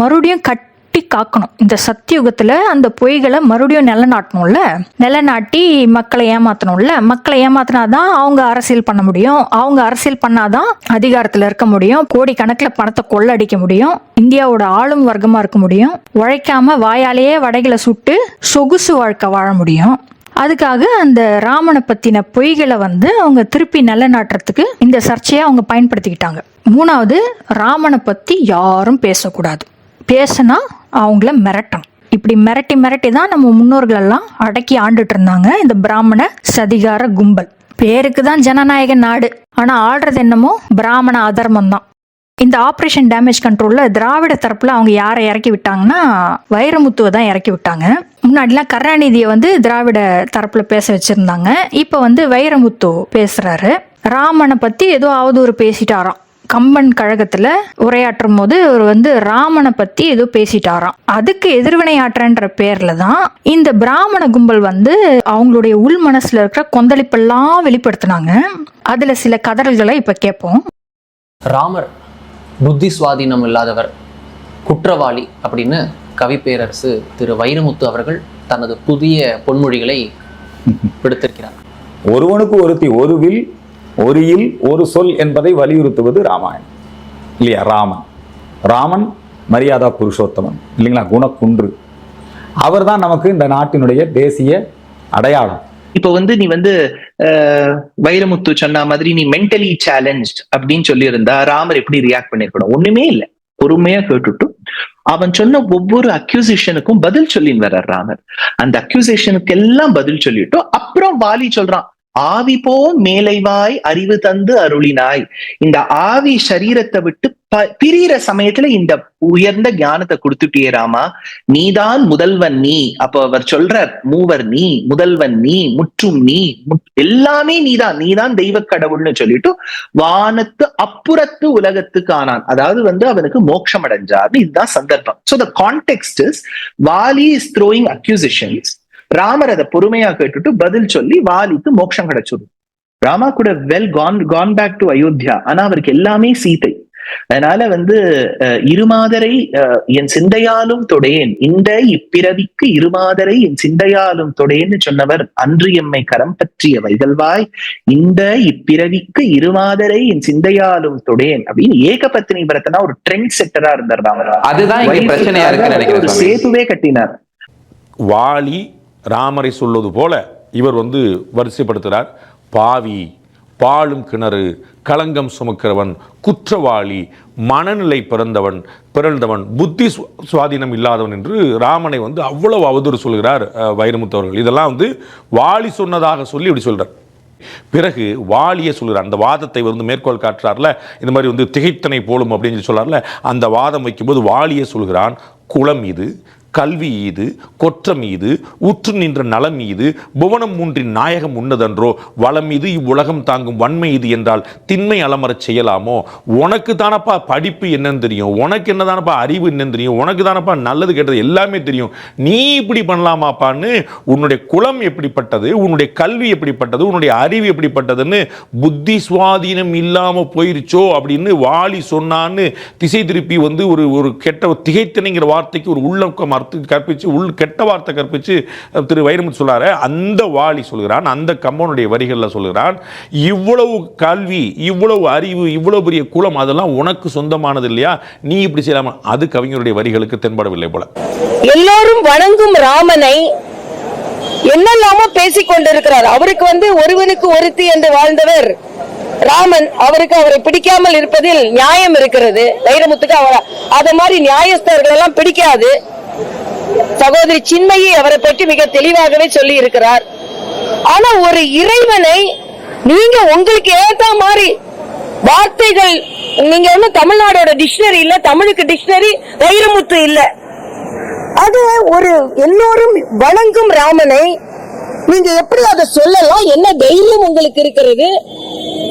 மறுபடியும் கட்டி காக்கணும். இந்த சத்தியுகத்துல அந்த பொய்களை மறுபடியும் நிலநாட்டணும்ல, நிலநாட்டி மக்களை ஏமாத்தணும்ல. மக்களை ஏமாத்தினாதான் அவங்க அரசியல் பண்ண முடியும், அவங்க அரசியல் பண்ணாதான் அதிகாரத்துல இருக்க முடியும், கோடிக்கணக்கில் பணத்தை கொள்ளடிக்க முடியும், இந்தியாவோட ஆளும் வர்க்கமா இருக்க முடியும், உழைக்காம வாயாலேயே வடைகளை சுட்டு சொகுசு வாழ்க்கை வாழ முடியும். அதுக்காக அந்த ராமனை பத்தின பொய்களை அவங்க திருப்பி நிலநாட்டுறதுக்கு இந்த சர்ச்சையை அவங்க பயன்படுத்திக்கிட்டாங்க. மூணாவது, ராமனை பத்தி யாரும் பேசக்கூடாது, பேசினா அவங்கள மிரட்டணும். இப்படி மிரட்டி மிரட்டி தான் நம்ம முன்னோர்கள் எல்லாம் அடக்கி ஆண்டுட்டு இருந்தாங்க இந்த பிராமண சதிகார கும்பல். பேருக்கு தான் ஜனநாயக நாடு, ஆனா ஆடுறது என்னமோ பிராமண அதர்மம் தான். இந்த ஆப்ரேஷன் டேமேஜ் கண்ட்ரோல்ல திராவிட தரப்புல அவங்க யாரை இறக்கி விட்டாங்கன்னா வைரமுத்துவை தான் இறக்கி விட்டாங்க. முன்னாடிலாம் கருணாநிதியை திராவிட தரப்புல பேச வச்சிருந்தாங்க. இப்ப வைரமுத்து பேசுறாரு. ராமனை பத்தி ஏதோ அவதூறு பேசிட்டாராம். கம்பன் கழகத்துல உரையாற்றும் போது அவர் ராமனை பத்தி ஏதோ பேசிட்டாராம். அதுக்கு எதிர்வினையாற்றன்ற பேர்ல தான் இந்த பிராமண கும்பல் அவங்களுடைய உள் மனசுல இருக்கிற கொந்தளிப்பெல்லாம் வெளிப்படுத்தினாங்க. அதுல சில கதறல்களை இப்ப கேட்போம். ராமர் புத்தி சுவாதீனம் இல்லாதவர், குற்றவாளி அப்படின்னு கவிப்பேரரசு திரு வைரமுத்து அவர்கள் தனது புதிய பொன்மொழிகளை விடுத்திருக்கிறார். ஒருவனுக்கு ஒருத்தி, ஒரு வில் ஒரு இல் ஒரு சொல் என்பதை வலியுறுத்துவது ராமாயணம் இல்லையா? ராமன் மரியாதா புருஷோத்தமன் இல்லைங்களா, குணக்குன்று. அவர் தான் நமக்கு இந்த நாட்டினுடைய தேசிய அடையாளம். இப்போ நீ வைரமுத்து சொன்ன மாதிரி நீ மென்டலி சேலஞ்ச்ட் அப்படின்னு சொல்லி இருந்தா ராமர் எப்படி ரியாக்ட் பண்ணிருக்கணும்? ஒண்ணுமே இல்லை, பொறுமையா கேட்டுட்டு அவன் சொன்ன ஒவ்வொரு அக்யூசேஷனுக்கும் பதில் சொல்லின்னு வர்றார் ராமர். அந்த அக்யூசேஷனுக்கு எல்லாம் பதில் சொல்லிட்டு அப்புறம் வாலி சொல்றான், ஆவி போ மேலைவாய் அறிவு தந்து அருளினாய். இந்த ஆவி சரீரத்தை விட்டு பிரியிற சமயத்துல இந்த உயர்ந்த ஞானத்தை கொடுத்துட்டியே ராமா, நீதான் முதல்வன் நீ. அப்ப அவர் சொல்றார், மூவர் நீ, முதல்வன் நீ, முற்றும் நீ, எல்லாமே நீதான் தெய்வ கடவுள்னு சொல்லிட்டு வானத்து அப்புறத்து உலகத்துக்கு ஆனான். அதாவது அவனுக்கு மோட்சம் அடைஞ்சார்னு இதுதான் சந்தர்ப்பம். So the context is Vali is throwing accusations. Ramar அதை பொறுமையா கேட்டுட்டு பதில் சொல்லி வாலிக்கு மோட்சம் கிடைச்சிடும். ராமா கூட well gone back to Ayodhya. ஆனா அவருக்கு எல்லாமே சீதை. அதனால இருமாதரை என் சிந்தையாலும் தொடையேன், இந்த இப்பிறவிக்கு இருமாதரை என் சிந்தையாலும் தொடையேன்னு சொன்னவர் அன்று எம்மை கரம் பற்றிய வைகல்வாய், இந்த இப்பிறவிக்கு இருமாதரை என் சிந்தையாலும் தொடையேன் அப்படின்னு ஏகபத்தினி விரதனா ஒரு ட்ரெண்ட் செட்டரா இருந்தார் ராமர். அதுதான் பிரச்சனையா இருக்கு. ஒரு சேதுவே கட்டினார். வாலி ராமரை சொல்வது போல இவர் வரிசைப்படுத்துகிறார். பாவி, பாழும் கிணறு, களங்கம் சுமக்கிறவன், குற்றவாளி, மனநிலை பிறந்தவன், புத்தி சுவாதீனம் இல்லாதவன் என்று ராமனை அவ்வளவு அவதூறு சொல்கிறார் வைரமுத்து அவர்கள். இதெல்லாம் வாலி சொன்னதாக சொல்லி இப்படி சொல்றார். பிறகு வாலியை சொல்கிறார். அந்த வாதத்தை மேற்கோள் காட்டுறார்ல, இந்த மாதிரி திகைத்தனை போலும் அப்படின்னு சொல்றார்ல, அந்த வாதம் வைக்கும்போது வாலியை சொல்கிறான், குளம் இது, கல்வி ஈது, கொற்றம் ஈது, உற்று நின்ற நலம் ஈது, புவனம் மூன்றின் நாயகம் உன்னதன்றோ, வளம் மீது இவ்வுலகம் தாங்கும் வன்மை இது என்றால் திண்மை அலமரச் செய்யலாமோ? உனக்கு தானப்பா படிப்பு என்னன்னு தெரியும், உனக்கு என்ன தானப்பா அறிவு என்னன்னு தெரியும், உனக்கு தானப்பா நல்லது கெட்டது எல்லாமே தெரியும், நீ இப்படி பண்ணலாமாப்பான்னு உன்னுடைய குலம் எப்படிப்பட்டது, உன்னுடைய கல்வி எப்படிப்பட்டது, உன்னுடைய அறிவு எப்படிப்பட்டதுன்னு புத்தி சுவாதீனம் இல்லாம போயிருச்சோ அப்படின்னு வாலி சொன்னான்னு திசை திருப்பி ஒரு கெட்ட திகைத்தனைங்கிற வார்த்தைக்கு ஒரு உள்ளக்கம் கற்பிச்சு கெட்ட வார்த்தை கற்பிச்சு திரு வைரமுத்து சொல்றாரு. அந்த வாலி சொல்கிறான், அந்த கம்பனுடைய வரிகளில் சொல்கிறான், இவ்வளவு கல்வி, இவ்வளவு அறிவு, இவ்வளவு பெரிய குலம் அதெல்லாம் உனக்கு சொந்தமானது இல்லையா, நீ இப்படி செய்யலாமா? அது கவிஞருடைய வரிகளுக்கு தென்படவில்லை போல. எல்லோரும் வணங்கும் ராமனை என்னெல்லாமோ பேசிக் கொண்டிருக்கிறார். அவருக்கு ஒருவனுக்கு ஒருத்தி என்று வாழ்ந்தவர் ராமன். அவருக்கு அவரை பிடிக்காமல் இருப்பதில் நியாயம் இருக்கிறது. வைரமுத்துக்கு அத மாதிரி நியாயஸ்தர்கள் எல்லாம் பிடிக்காது. சகோதரி சின்மயி அவரை பற்றி மிக தெளிவாகவே சொல்லி இருக்கிறார். ஆனா ஒரு இறைவனை நீங்க உங்களுக்கு ஏத்த மாதிரி வார்த்தைகள், நீங்க தமிழ்நாடோட டிக்ஷனரி இல்ல, தமிழுக்கு டிக்ஷனரி வைரமுத்து இல்ல. அது ஒரு எல்லோரும் வணங்கும் ராமனை நீங்க எப்படி அதை சொல்லலாம்? என்ன தைரியம் உங்களுக்கு இருக்கிறது?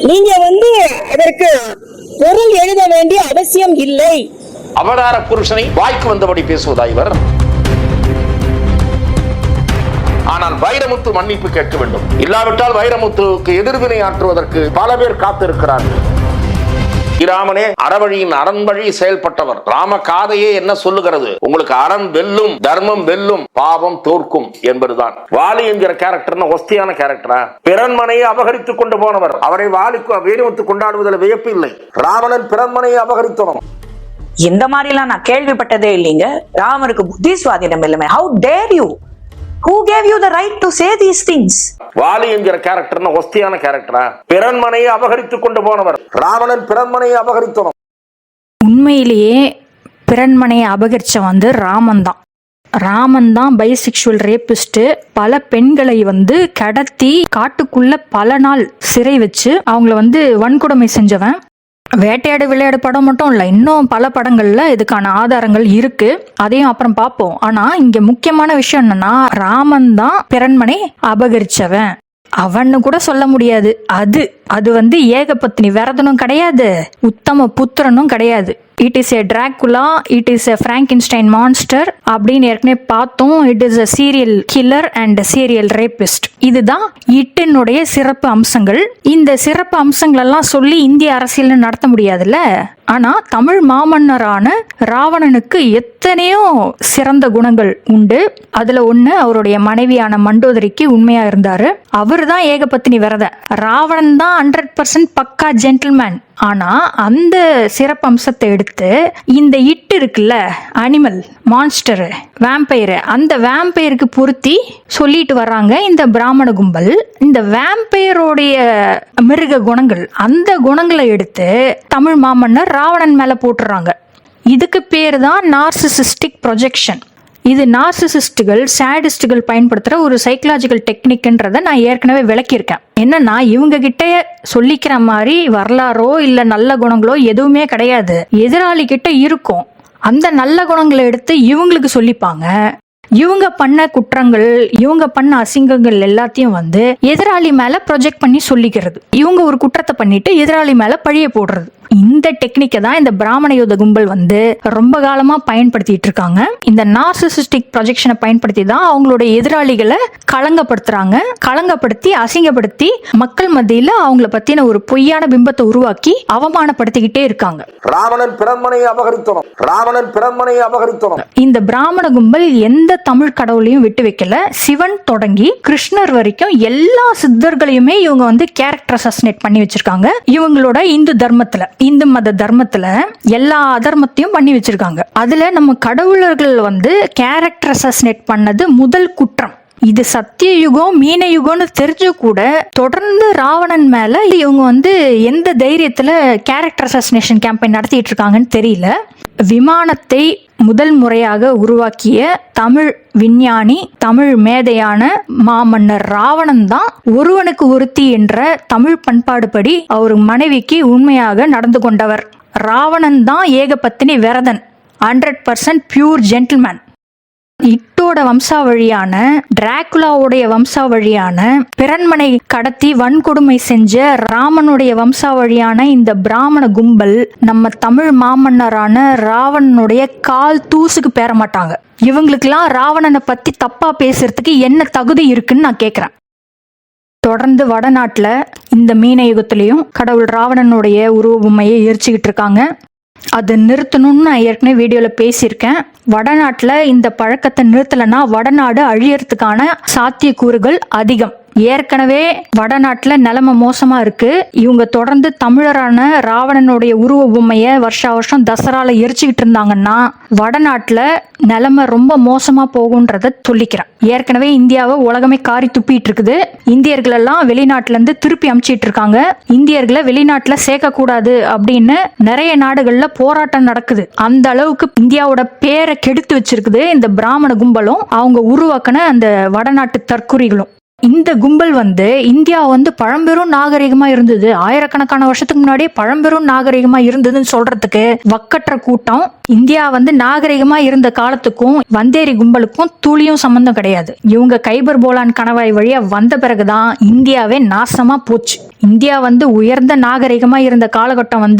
நீங்க அதற்கு பொருள் எழுத வேண்டிய அவசியம் இல்லை. அவதார புருஷனை வாய்க்கு வந்தபடி பேசுவதா இவர்? ஆனால் வைரமுத்து மன்னிப்பு கேட்க வேண்டும். இல்லாவிட்டால் வைரமுத்துக்கு எதிர்வினை ஆற்றுவதற்கு பல பேர் காத்திருக்கிறார்கள். ஸ்ரீராமனே அறவழியின் அரண் வழி செயல்பட்டவர். ராம காதையே என்ன சொல்லுகிறது? உங்களுக்கு அரண் வெல்லும், தர்மம் வெல்லும், பாவம் தோற்கும் என்பதுதான். வாலி என்கிற கேரக்டர் ஒஸ்தியான கேரக்டரா? பிறன்மனையை அபகரித்துக் கொண்டு போனவர். அவரை வாலிக்கு வைரமுத்து கொண்டாடுவதில் வியப்பு இல்லை. ராவணன் பிறன்மனையை அபகரித்தவன். இந்த மாதிரி எல்லாம் நான் கேள்விப்பட்டதே இல்லைங்க. ராமருக்கு புத்தி சுவாதீனம் இல்லைமே. How dare you? Who gave you the right to say these things? Vaali என்கிற கேரக்டர் ஒஸ்தியான கேரக்டரா? பிறன்மனையை அபகரித்துக் கொண்டு போனவர். ராவணன் பிறன்மனையை அபகரித்தவன். உண்மையிலேயே பிறன்மனையை அபகரிச்ச ராமன் தான் பைசெக்சுவல் ரேபிஸ்ட். பல பெண்களை கடத்தி காட்டுக்குள்ள பல நாள் சிறை வச்சு அவங்கள வன்கொடுமை செஞ்சவன். வேட்டையாடு விளையாடு படம் மட்டும் இல்ல, இன்னும் பல படங்கள்ல இதுக்கான ஆதாரங்கள் இருக்கு. அதையும் அப்புறம் பார்ப்போம். ஆனா இங்க முக்கியமான விஷயம் என்னன்னா, ராமன் தான் பிறன்மனை அபகரிச்சவன். அவன்னு கூட சொல்ல முடியாது. அது ஏகபத்னி விரதனும் கிடையாது, உத்தம புத்திரனும் கிடையாது. It is a Dracula, it is a Frankenstein monster அப்படின்னு ஏற்கனவே பார்த்தோம். It is a serial killer and serial rapist. இதுதான் இட்டினுடைய சிறப்பு அம்சங்கள். இந்த சிறப்பு அம்சங்கள் எல்லாம் சொல்லி இந்திய அரசியல் நடத்த முடியாதுல்ல. ஆனா தமிழ் மாமன்னரான ராவணனுக்கு எத்தனையோ சிறந்த குணங்கள் உண்டு. அதுல ஒண்ணு, அவருடைய மனைவியான மண்டோதரிக்கு உண்மையா இருந்தாரு. அவரு தான் ஏகபத்தினி விரத. ராவணன் தான் 100% பக்கா ஜென்டில்மேன். ஆனா அந்த சிறப்பு அம்சத்தை எடுத்து இந்த இட்டு இருக்குல்ல, அனிமல் மான்ஸ்டர் வேம்பயர், அந்த வேம்பயருக்கு பொருத்தி சொல்லிட்டு வர்றாங்க இந்த பிராமண கும்பல். இந்த வேம்பயருடைய மிருக குணங்கள், அந்த குணங்களை எடுத்து தமிழ் மாமன்னர் ராவணன் மேல போட்டுறாங்க. இதுக்கு பேர் தான் நார்சிசிஸ்டிக் ப்ரொஜெக்ஷன். இது நார்சிசிஸ்டுகள், சாடிஸ்டுகள் பயன்படுத்துற ஒரு சைக்கலாஜிக்கல் டெக்னிக்ன்றத நான் ஏற்கனவே விளக்கியிருக்கேன். என்னன்னா, இவங்க கிட்ட சொல்லிக்கிற மாதிரி வரலாறோ இல்ல நல்ல குணங்களோ எதுவுமே கிடையாது. எதிராளி கிட்ட இருக்கும். அந்த நல்ல குணங்களை எடுத்து இவங்களுக்கு சொல்லிப்பாங்க. இவங்க பண்ண குற்றங்கள், இவங்க பண்ண அசிங்கங்கள் எல்லாத்தையும் எதிராளி மேல ப்ரொஜெக்ட் பண்ணி சொல்லிக்கிறது. இவங்க ஒரு குற்றத்தை பண்ணிட்டு எதிராளி மேல பழிய போடுறது. இந்த டெக்னிக்கை தான் இந்த பிராமண யுத கும்பல் ரொம்ப காலமா பயன்படுத்திட்டு இருக்காங்க. இந்த நார்சிசிஸ்டிக் ப்ரொஜெக்ஷனை பயன்படுத்தி தான் அவங்களுடைய எதிராளிகளை களங்கப்படுத்துறாங்க. களங்கப்படுத்தி அசிங்கப்படுத்தி மக்கள் மத்தியில அவங்கள பத்தின ஒரு பொய்யான பிம்பத்தை உருவாக்கி அவமானப்படுத்திக்கிட்டே இருக்காங்க. ராவணன் பிறன்மனையை அபகரித்தவன். ராவணன் பிறன்மனையை அபகரித்தவன். இந்த பிராமண கும்பல் எந்த தமிழ் கடவுளையும் விட்டு வைக்கல. சிவன் தொடங்கி கிருஷ்ணர் வரைக்கும் எல்லா சித்தர்களையுமே இவங்க கேரக்டர் அசாசினேட் பண்ணி வச்சிருக்காங்க. இவங்களோட இந்து மத தர்மத்துல எல்லா அதர்மத்தையும் பண்ணி வச்சிருக்காங்க. அதுல நம்ம கடவுளர்கள் கேரக்டர் அசாசினேட் பண்ணது முதல் குற்றம். இது சத்திய யுகம் மீன யுகம்னு தெரிஞ்சு கூட தொடர்ந்து ராவணன் மேல இவங்க எந்த தைரியத்துல கேரக்டர் அசாசினேஷன் கேம்பெயின் நடத்திட்டு இருக்காங்கன்னு தெரியல. விமானத்தை முதல் முறையாக உருவாக்கிய தமிழ் விஞ்ஞானி, தமிழ் மேதையான மாமன்னர் ராவணன் தான் ஒருவனுக்கு ஒருத்தி என்ற தமிழ் பண்பாடுபடி அவர் மனைவிக்கு உண்மையாக நடந்து கொண்டவர். ராவணன் தான் ஏகபத்தினி விரதன், 100% பியூர் ஜென்டில்மேன். இட்டோட வம்சாவழியான, டிராகுலாவுடைய வம்சாவழியான, பிறன்மனை கடத்தி வன்கொடுமை செஞ்ச ராமனுடைய வம்சாவழியான இந்த பிராமண கும்பல் நம்ம தமிழ் மாமன்னரான ராவணனுடைய கால் தூசுக்கு பேர மாட்டாங்க. இவங்களுக்கெல்லாம் ராவணனை பத்தி தப்பா பேசுறதுக்கு என்ன தகுதி இருக்குன்னு நான் கேக்குறேன். தொடர்ந்து வடநாட்டுல இந்த மீன யுகத்திலையும் கடவுள் ராவணனுடைய உருவபொம்மையை எரிச்சுக்கிட்டு இருக்காங்க. அதை நிறுத்தணும்னு நான் ஏற்கனவே வீடியோல பேசியிருக்கேன். வடநாட்டுல இந்த பழக்கத்தை நிறுத்தலைன்னா வடநாடு அழியறதுக்கான சாத்தியக்கூறுகள் அதிகம். ஏற்கனவே வடநாட்டுல நிலைமை மோசமா இருக்கு. இவங்க தொடர்ந்து தமிழரான ராவணனுடைய உருவ பொம்மைய வருஷா வருஷம் தசரால எரிச்சுக்கிட்டு இருந்தாங்கன்னா வடநாட்டுல நிலைமை ரொம்ப மோசமா போகுன்றத சொல்லிக்கிறேன். ஏற்கனவே இந்தியாவை உலகமே காரி துப்பிட்டு இருக்குது. இந்தியர்கள் எல்லாம் வெளிநாட்டுல இருந்து திருப்பி அனுப்பிச்சிட்டு இருக்காங்க. இந்தியர்களை வெளிநாட்டுல சேர்க்க கூடாது அப்படின்னு நிறைய நாடுகள்ல போராட்டம் நடக்குது. அந்த அளவுக்கு இந்தியாவோட பேரை கெடுத்து வச்சிருக்குது இந்த பிராமண கும்பலும் அவங்க உருவாக்கின அந்த வடநாட்டு தற்குறிகளும். இந்த கும்பல் இந்தியா பழம்பெரும் நாகரிகமா இருந்தது, ஆயிரக்கணக்கான வருஷத்துக்கு முன்னாடியே பழம்பெரும் நாகரிகமா இருந்ததுன்னு சொல்றதுக்கு வக்கற்ற கூட்டம். இந்தியா நாகரிகமா இருந்த காலத்துக்கும் வந்தேரி கும்பலுக்கும் துளியும் சம்பந்தம் கிடையாது. இவங்க கைபர் போலான் கணவாய் வழியா வந்த பிறகுதான் இந்தியாவே நாசமா போச்சு. இந்தியா உயர்ந்த நாகரிகமா இருந்த காலகட்டம்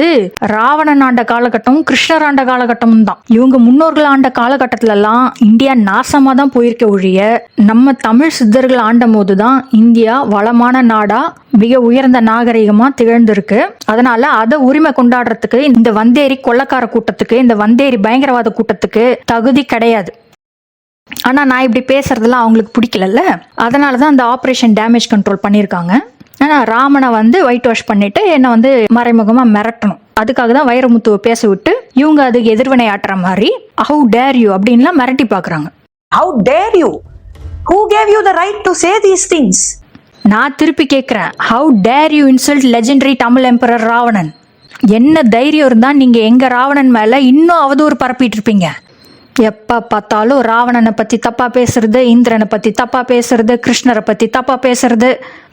ராவணன் ஆண்ட காலகட்டமும் கிருஷ்ணர் ஆண்ட காலகட்டமும் தான். இவங்க முன்னோர்கள் ஆண்ட காலகட்டத்துல எல்லாம் இந்தியா நாசமா தான் போயிருக்க ஒழிய நம்ம தமிழ் சித்தர்கள் ஆண்ட போதுதான் இந்தியா வளமான நாடா மிக உயர்ந்த நாகரிகமா திகழ்ந்திருக்கு. அதனால அதை உரிமை கொண்டாடுறதுக்கு இந்த வந்தேரி கொள்ளக்கார கூட்டத்துக்கு, இந்த வந்தேரி பயங்கரவாத கூட்டத்துக்கு தகுதி கிடையாது. ஆனா நான் இப்படி பேசுறதுலாம் அவங்களுக்கு பிடிக்கல. அதனாலதான் அந்த ஆபரேஷன் டேமேஜ் கண்ட்ரோல் பண்ணிருக்காங்க. ஆனா ராமனை ஒயிட் வாஷ் பண்ணிட்டு என்ன மறைமுகமா மிரட்டணும். அதுக்காக தான் வைரமுத்துவை பேச விட்டு இவங்க அதுக்கு எதிர்வினை ஆட்டுற மாதிரி ஹவு டேர் யூ அப்படின்லாம் மிரட்டி பாக்குறாங்க. How dare you? Who gave you the right to say these things? நான் திருப்பி கேட்கிறேன், how dare you insult legendary Tamil emperor Ravanan? என்ன தைரியம் இருந்தா நீங்க எங்க ராவணன் மேல இன்னும் அவதூறு பரப்பிட்டு இருப்பீங்க? எப்ப பார்த்தாலும் ராவணனை பத்தி தப்பா பேசுறது, இந்திரனை பத்தி தப்பா பேசுறது, கிருஷ்ணரை பத்தி தப்பா பேசுறது,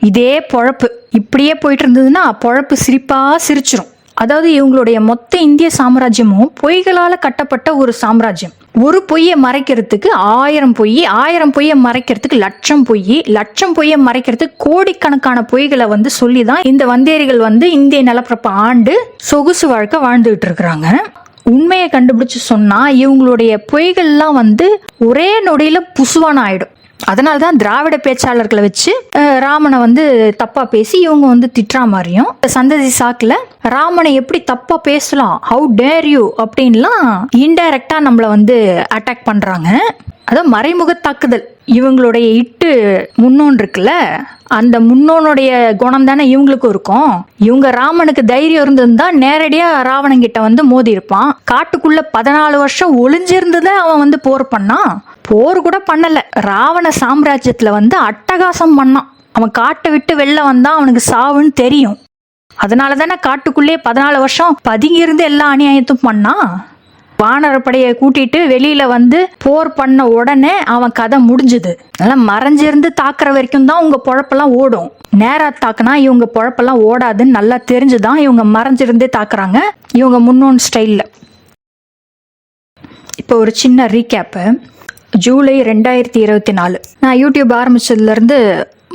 இதே பொழப்பு இப்படியே போயிட்டு இருந்ததுன்னா பொழப்பு சிரிப்பா சிரிச்சிரும். அதாவது இவங்களுடைய மொத்த இந்திய சாம்ராஜ்யமும் பொய்களால கட்டப்பட்ட ஒரு சாம்ராஜ்யம். ஒரு பொய்யை மறைக்கிறதுக்கு 1000 பொய், 1000 பொய்யை மறைக்கிறதுக்கு 1,00,000 பொய், 1,00,000 பொய்யை மறைக்கிறதுக்கு கோடிக்கணக்கான பொய்களை சொல்லிதான் இந்த வந்தேரிகள் இந்திய நிலப்பரப்பை ஆண்டு சொகுசு வாழ்க்கை வாழ்ந்துகிட்டு இருக்கிறாங்க. உண்மையை கண்டுபிடிச்சு சொன்னா இவங்களுடைய பொய்கள்லாம் ஒரே நொடியில புசுவான ஆயிடும். அதனாலதான் திராவிட பேச்சாளர்களை வச்சு ராமனை தப்பா பேசி இவங்க திட்டுறா மாதிரியும் சந்ததி சாக்குல ராமனை எப்படி தப்பா பேசலாம், ஹவு டேர் யூ அப்படின்லாம் இன்டைரக்டா நம்மள அட்டாக் பண்றாங்க. அதான் மறைமுக தாக்குதல். இவங்களுடைய இட்டு முன்னோன் இருக்குல்ல, அந்த முன்னோனுடைய குணம் தானே இவங்களுக்கும் இருக்கும். இவங்க ராமனுக்கு தைரியம் இருந்திருந்தா நேரடியா ராவணன் கிட்ட மோதி இருப்பான். காட்டுக்குள்ள 14 வருஷம் ஒளிஞ்சிருந்தத அவன் போர் பண்ணான். போர் கூட பண்ணல, ராவண சாம்ராஜ்யத்துல அட்டகாசம் பண்ணான். அவன் காட்டை விட்டு வெளில வந்தா அவனுக்கு சாவுன்னு தெரியும். அதனால தானே காட்டுக்குள்ளே 14 வருஷம் பதுங்கி இருந்து எல்லா அநியாயத்தும் பண்ணான். வானரப்படையை கூட்டிட்டு வெளியில போர் பண்ண உடனே அவன் கதை முடிஞ்சுது. நல்லா மறைஞ்சிருந்து தாக்குற வரைக்கும் தான் உங்க பொழப்பெல்லாம் ஓடும். நேரா தாக்குனா இவங்க பொழப்பெல்லாம் ஓடாதுன்னு நல்லா தெரிஞ்சுதான் இவங்க மறைஞ்சிருந்தே தாக்குறாங்க, இவங்க முன்னோன் ஸ்டைல்ல. இப்போ ஒரு சின்ன ரீகேப்பு. ஜூலை 2024 நான் யூடியூப் ஆரம்பிச்சதுல இருந்து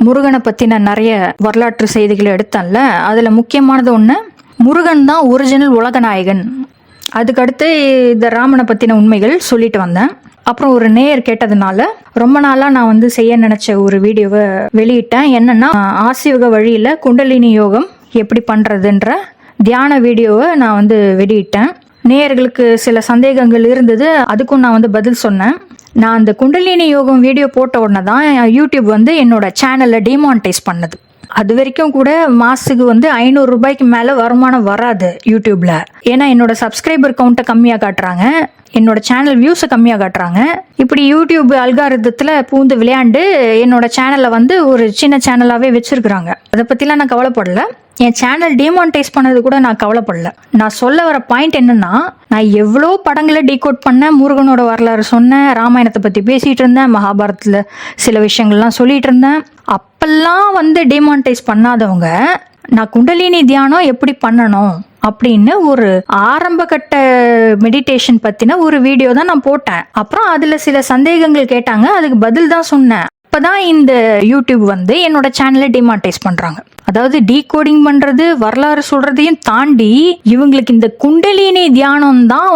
முருகனை பத்தின நிறைய வரலாற்று செய்திகளை எடுத்தேன்ல. அதுல முக்கியமானது ஒண்ணு, முருகன் தான் ஒரிஜினல் உலகநாயகன். அதுக்கடுத்து இந்த ராமனை பத்தின உண்மைகள் சொல்லிட்டு வந்தேன். அப்புறம் ஒரு நேயர் கேட்டதுனால ரொம்ப நாளா நான் செய்ய நினைச்ச ஒரு வீடியோவை வெளியிட்டேன். என்னன்னா, ஆசியோக வழியில குண்டலினி யோகம் எப்படி பண்றதுன்ற தியான வீடியோவை நான் வெளியிட்டேன். நேயர்களுக்கு சில சந்தேகங்கள் இருந்தது, அதுக்கும் நான் பதில் சொன்னேன். நான் அந்த குண்டலினி யோகம் வீடியோ போட்ட உடனே தான் யூடியூப் என்னோட சேனலை டிமானிட்டைஸ் பண்ணது. அது வரைக்கும் கூட மாசத்துக்கு 500 ரூபாய்க்கு மேல வருமானம் வராது யூடியூப்ல. ஏன்னா என்னோட சப்ஸ்கிரைபர் கவுண்ட்டை கம்மியா காட்டுறாங்க, என்னோட சேனல் வியூஸை கம்மியா காட்டுறாங்க. இப்படி யூடியூப் அல்காரிதத்துல பூந்து விளையாண்டு என்னோட சேனலை ஒரு சின்ன சேனலாவே வச்சிருக்கிறாங்க. அதை பத்திலாம் நான் கவலைப்படல. என் சேனல் டிமானிட்டைஸ் பண்ணது கூட நான் கவலைப்படல. நான் சொல்ல வர பாயிண்ட் என்னன்னா, நான் எவ்வளோ படங்களை டீகோட் பண்ணேன், முருகனோட வரலாறு சொன்னேன், ராமாயணத்தை பத்தி பேசிட்டு இருந்தேன், மகாபாரதத்துல சில விஷயங்கள்லாம் சொல்லிட்டு இருந்தேன். அப்பெல்லாம் டிமானிட்டைஸ் பண்ணாதவங்க நான் குண்டலினி தியானம் எப்படி பண்ணணும் அப்படின்னு ஒரு ஆரம்ப கட்ட மெடிடேஷன் பத்தின ஒரு வீடியோ தான் நான் போட்டேன். அப்புறம் அதுல சில சந்தேகங்கள் கேட்டாங்க, அதுக்கு பதில் தான் சொன்னேன். அப்பதான் இந்த யூடியூப் என்னோட சேனலை டிமானிட்டைஸ் பண்றாங்க. அதாவது டீகோடிங் பண்றது, வரலாறு சொல்றதையும் தாண்டி இவங்களுக்கு இந்த குண்டலினி தியானம் தான்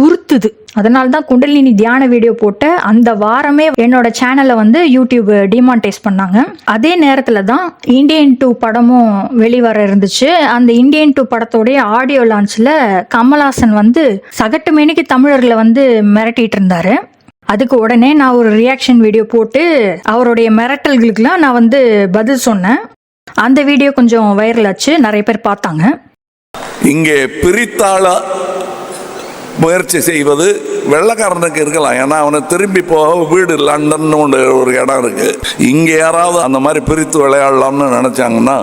உறுத்துது. அதனாலதான் குண்டலினி தியான வீடியோ போட்ட அந்த வாரமே என்னோட சேனலை யூடியூப் டிமானிட்டைஸ் பண்ணாங்க. அதே நேரத்துல தான் இந்தியன் 2 படமும் வெளிவர இருந்துச்சு. அந்த இந்தியன் 2 படத்தோடைய ஆடியோ லான்ச்ல கமல்ஹாசன் சகட்டு மேனிக்கு தமிழர்களை மிரட்டிட்டு இருந்தாரு. அதுக்கு உடனே நான் ஒரு ரியாக்ஷன் வீடியோ போட்டு அவருடைய மிரட்டல்களுக்கெல்லாம் நான் வந்து பதில் சொன்னேன். அந்த வீடியோ கொஞ்சம் வைரல் ஆச்சு, நிறைய பேர் பார்த்தாங்க. இங்கே பிரித்தாள முயற்சி செய்வது வெள்ளக்காரனுக்கு இருக்கலாம், ஏன்னா அவனை திரும்பி போக வீடு லண்டன் ஒரு இடம் இருக்கு. இங்கே யாராவது அந்த மாதிரி பிரித்து விளையாடலாம்னு நினைச்சாங்கன்னா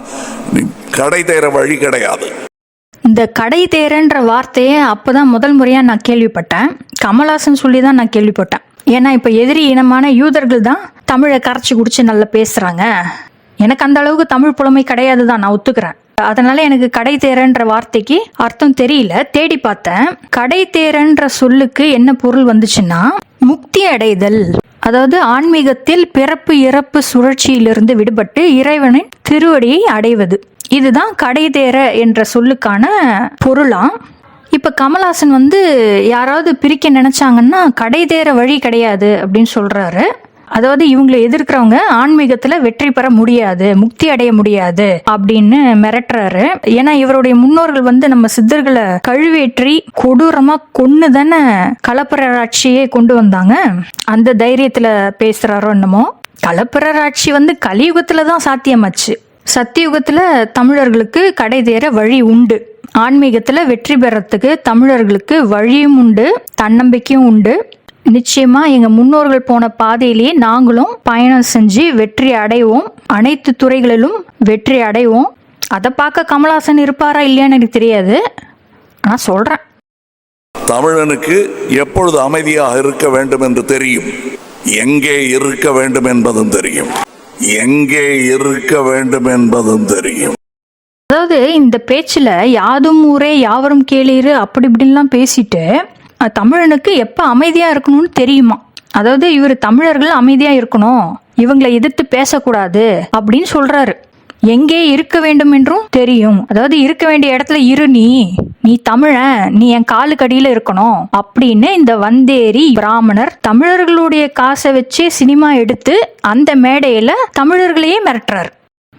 கடை தேர வழி கிடையாது. இந்த கடை தேரன்ற வார்த்தையே அப்பதான் முதல் முறையா நான் கேள்விப்பட்டேன். கமல்ஹாசன் சொல்லி தான் நான் கேள்விப்பட்டேன். ஏன்னா இப்ப எதிரி இனமான யூதர்கள் தான் தமிழை கரைச்சி குடிச்சு நல்லா பேசுறாங்க. எனக்கு அந்த அளவுக்கு தமிழ் புலமை கிடையாது தான், நான் ஒத்துக்கிறேன். அதனால எனக்கு கடை தேரன்ற வார்த்தைக்கு அர்த்தம் தெரியல. தேடி பார்த்தேன். கடை தேரன்ற சொல்லுக்கு என்ன பொருள் வந்துச்சுன்னா முக்தி அடைதல், அதாவது ஆன்மீகத்தில் பிறப்பு இறப்பு சுழற்சியிலிருந்து விடுபட்டு இறைவனின் திருவடியை அடைவது. இதுதான் கடை தேர என்ற சொல்லுக்கான பொருளாம். இப்ப கமல்ஹாசன் வந்து யாராவது பிரிக்க நினைச்சாங்கன்னா கடை தேர வழி கிடையாது அப்படின்னு சொல்றாரு. அதாவது இவங்களை எதிர்க்கிறவங்க ஆன்மீகத்துல வெற்றி பெற முடியாது, முக்தி அடைய முடியாது அப்படின்னு மிரட்டுறாரு. ஏன்னா இவருடைய முன்னோர்கள் வந்து நம்ம சித்தர்களை கழுவேற்றி கொடூரமா கொன்னு தானே கலப்பராட்சியே கொண்டு வந்தாங்க. அந்த தைரியத்துல பேசுறாரோ என்னமோ. கலப்பராட்சி வந்து கலியுகத்துலதான் சாத்தியமாச்சு. சத்தியுகத்துல தமிழர்களுக்கு கடை தேர வழி உண்டு. ஆன்மீகத்துல வெற்றி பெறத்துக்கு தமிழர்களுக்கு வழியும் உண்டு, தன்னம்பிக்கையும் உண்டு. நிச்சயமா எங்க முன்னோர்கள் போன பாதையிலேயே நாங்களும் பயணம் செஞ்சு வெற்றி அடைவோம், அனைத்து துறைகளிலும் வெற்றி அடைவோம். அதை பார்க்க கமல்ஹாசன் இருப்பாரா இல்லையான்னு எனக்கு தெரியாது, நான் சொல்றேன். தமிழனுக்கு எப்பொழுது அமைதியாக இருக்க வேண்டும் என்று தெரியும், எங்கே இருக்க வேண்டும் என்பதும் தெரியும், எங்கே இருக்க வேண்டும் என்பதும் தெரியும். அதாவது இந்த பேச்சுல யாதும் ஊரே யாவரும் கேளீரு அப்படி இப்படின்லாம் பேசிட்டு தமிழனுக்கு எப்ப அமைதியா இருக்கணும்னு தெரியுமா. அதாவது இவர் தமிழர்கள் அமைதியா இருக்கணும், இவங்களை எதிர்த்து பேசக்கூடாது அப்படின்னு சொல்றாரு. எங்கே இருக்க வேண்டும் என்றும் தெரியும். அதாவது இருக்க வேண்டிய இடத்துல இரு, நீ தமிழன், நீ என் காலுக்கடியில இருக்கணும் அப்படின்னு இந்த வந்தேரி பிராமணர் தமிழர்களுடைய காசை வச்சு சினிமா எடுத்து அந்த மேடையில தமிழர்களையே மிரட்டுறாரு.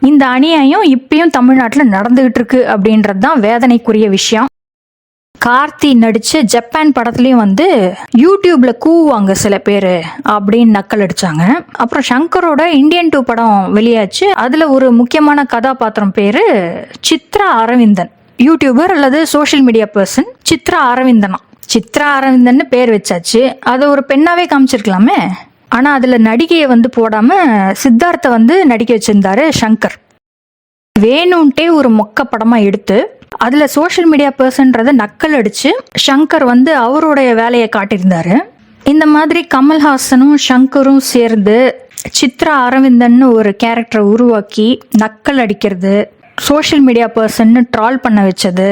இந்த அநியாயம் இப்பயும் தமிழ்நாட்டில் நடந்துகிட்டு இருக்கு அப்படின்றது தான் வேதனைக்குரிய விஷயம். கார்த்தி நடிச்ச ஜப்பான் படத்துலயும் வந்து யூடியூப்ல கூவாங்க சில பேரு அப்படின்னு நக்கல் அடிச்சாங்க. அப்புறம் சங்கரோட இந்தியன் 2 படம் வெளியாச்சு. அதுல ஒரு முக்கியமான கதாபாத்திரம் பேரு சித்ரா அரவிந்தன். யூடியூபர் அல்லது சோசியல் மீடியா பர்சன் சித்ரா அரவிந்தனா. சித்ரா அரவிந்தன் பேர் வச்சாச்சு. அதை ஒரு பெண்ணாவே காமிச்சிருக்கலாமே. ஆனா அதுல நடிகையை வந்து போடாம சித்தார்த்தை வந்து நடிக்க வச்சிருந்தாரு சங்கர். வேணும்ட்டே ஒரு மொக்க படமா எடுத்து அதுல சோசியல் மீடியா பர்சன்றத நக்கல் அடிச்சு சங்கர் வந்து அவருடைய வேலையை காட்டியிருந்தாரு. இந்த மாதிரி கமல்ஹாசனும் சங்கரும் சேர்ந்து சித்ரா அரவிந்தன் ஒரு கேரக்டரை உருவாக்கி நக்கல் அடிக்கிறது, சோசியல் மீடியா பர்சன் ட்ரால் பண்ண வச்சது,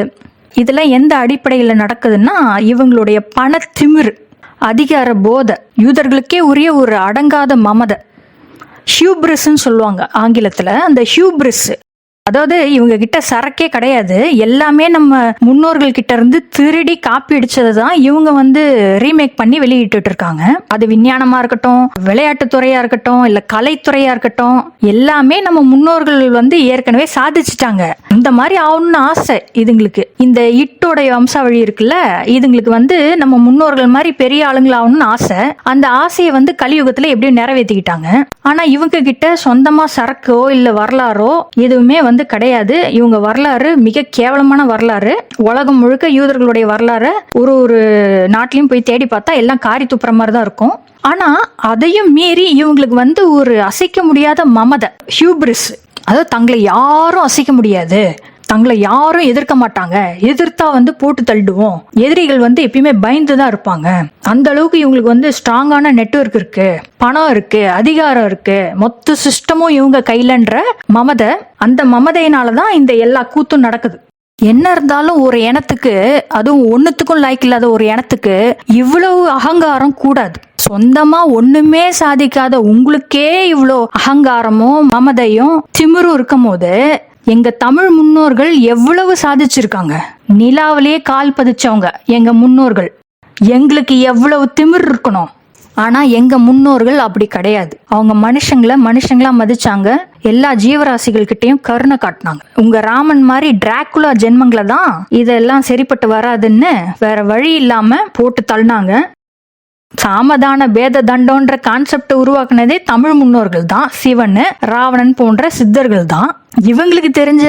இதெல்லாம் எந்த அடிப்படையில் நடக்குதுன்னா இவங்களுடைய பண திமிரு, அதிகார போதை, யூதர்களுக்கே உரிய ஒரு அடங்காத மமதை, ஹியூப்ரிஸ்ன்னு சொல்லுவாங்க ஆங்கிலத்துல. அந்த ஹியூப்ரிஸ் அதாவது இவங்க கிட்ட சரக்கே கிடையாது, எல்லாமே நம்ம முன்னோர்கள் கிட்ட இருந்து திருடி காப்பி அடிச்சதை தான் இவங்க வந்து ரீமேக் பண்ணி வெளியிட்டு இருக்காங்க. அது விஞ்ஞானமா இருக்கட்டும், விளையாட்டு துறையா இருக்கட்டும், இல்ல கலைத்துறையா இருக்கட்டும், எல்லாமே நம்ம முன்னோர்கள் வந்து ஏற்கனவே சாதிச்சுட்டாங்க. இந்த மாதிரி ஆகணும்னு ஆசை இதுங்களுக்கு. இந்த இட்டோடைய வம்சாவழி இருக்குல்ல, இதுங்களுக்கு வந்து நம்ம முன்னோர்கள் மாதிரி பெரிய ஆளுங்களா ஆகணும்னு ஆசை. அந்த ஆசையை வந்து கலியுகத்துல எப்படியும் நிறைவேற்றிக்கிட்டாங்க. ஆனா இவங்க கிட்ட சொந்தமா சரக்கோ இல்ல வரலாறோ எதுவுமே வந்து கிடையாது. இவங்க வரலாறு மிக கேவலமான வரலாறு. உலகம் முழுக்க யூதர்களுடைய வரலாறு ஒரு நாட்டிலையும் போய் தேடி பார்த்தா எல்லாம் காரி துப்புற மாதிரி தான் இருக்கும். ஆனா அதையும் மீறி இவங்களுக்கு வந்து ஒரு அசைக்க முடியாத மமதை, ஹியூப்ரிஸ். அதாவது தங்களை யாரும் அசைக்க முடியாது, தங்களை யாரும் எதிர்க்க மாட்டாங்க, எதிர்த்தா வந்து போட்டு தள்ளிடுவோம், எதிரிகள் வந்து எப்பயுமே பயந்து தான் இருப்பாங்க. அந்த அளவுக்கு இவங்களுக்கு வந்து ஸ்ட்ராங்கான நெட்வொர்க் இருக்கு, பணம் இருக்கு, அதிகாரம் இருக்கு, மொத்த சிஸ்டமும் இவங்க கையிலன்ற மமதை. அந்த மமதையினாலதான் இந்த எல்லா கூத்தும் நடக்குது. என்ன இருந்தாலும் ஒரு இனத்துக்கு, அதுவும் ஒன்னுத்துக்கும் லாய்க்கு இல்லாத ஒரு இனத்துக்கு இவ்வளவு அகங்காரம் கூடாது. சொந்தமா ஒண்ணுமே சாதிக்காத உங்களுக்கே இவ்வளோ அகங்காரமும் மமதையும் திமிரும் இருக்கும் போது எங்க தமிழ் முன்னோர்கள் எவ்வளவு சாதிச்சிருக்காங்க. நிலாவிலேயே கால் பதிச்சவங்க எங்க முன்னோர்கள். எங்களுக்கு எவ்வளவு திமிர் இருக்கணும். ஆனா எங்க முன்னோர்கள் அப்படி கிடையாது. அவங்க மனுஷங்களா மதிச்சாங்க. எல்லா ஜீவராசிகள் கிட்டையும் கருணை காட்டினாங்க. உங்க ராமன் மாதிரி டிராக்குலா ஜென்மங்களை தான் இதெல்லாம் சரிப்பட்டு வராதுன்னு வேற வழி இல்லாம போட்டு தள்ளினாங்க. சாமதான பேத தண்டோன்ற கான்செப்டை உருவாக்குனதே தமிழ் முன்னோர்கள் தான். சிவன், ராவணன் போன்ற சித்தர்கள் தான். இவங்களுக்கு தெரிஞ்ச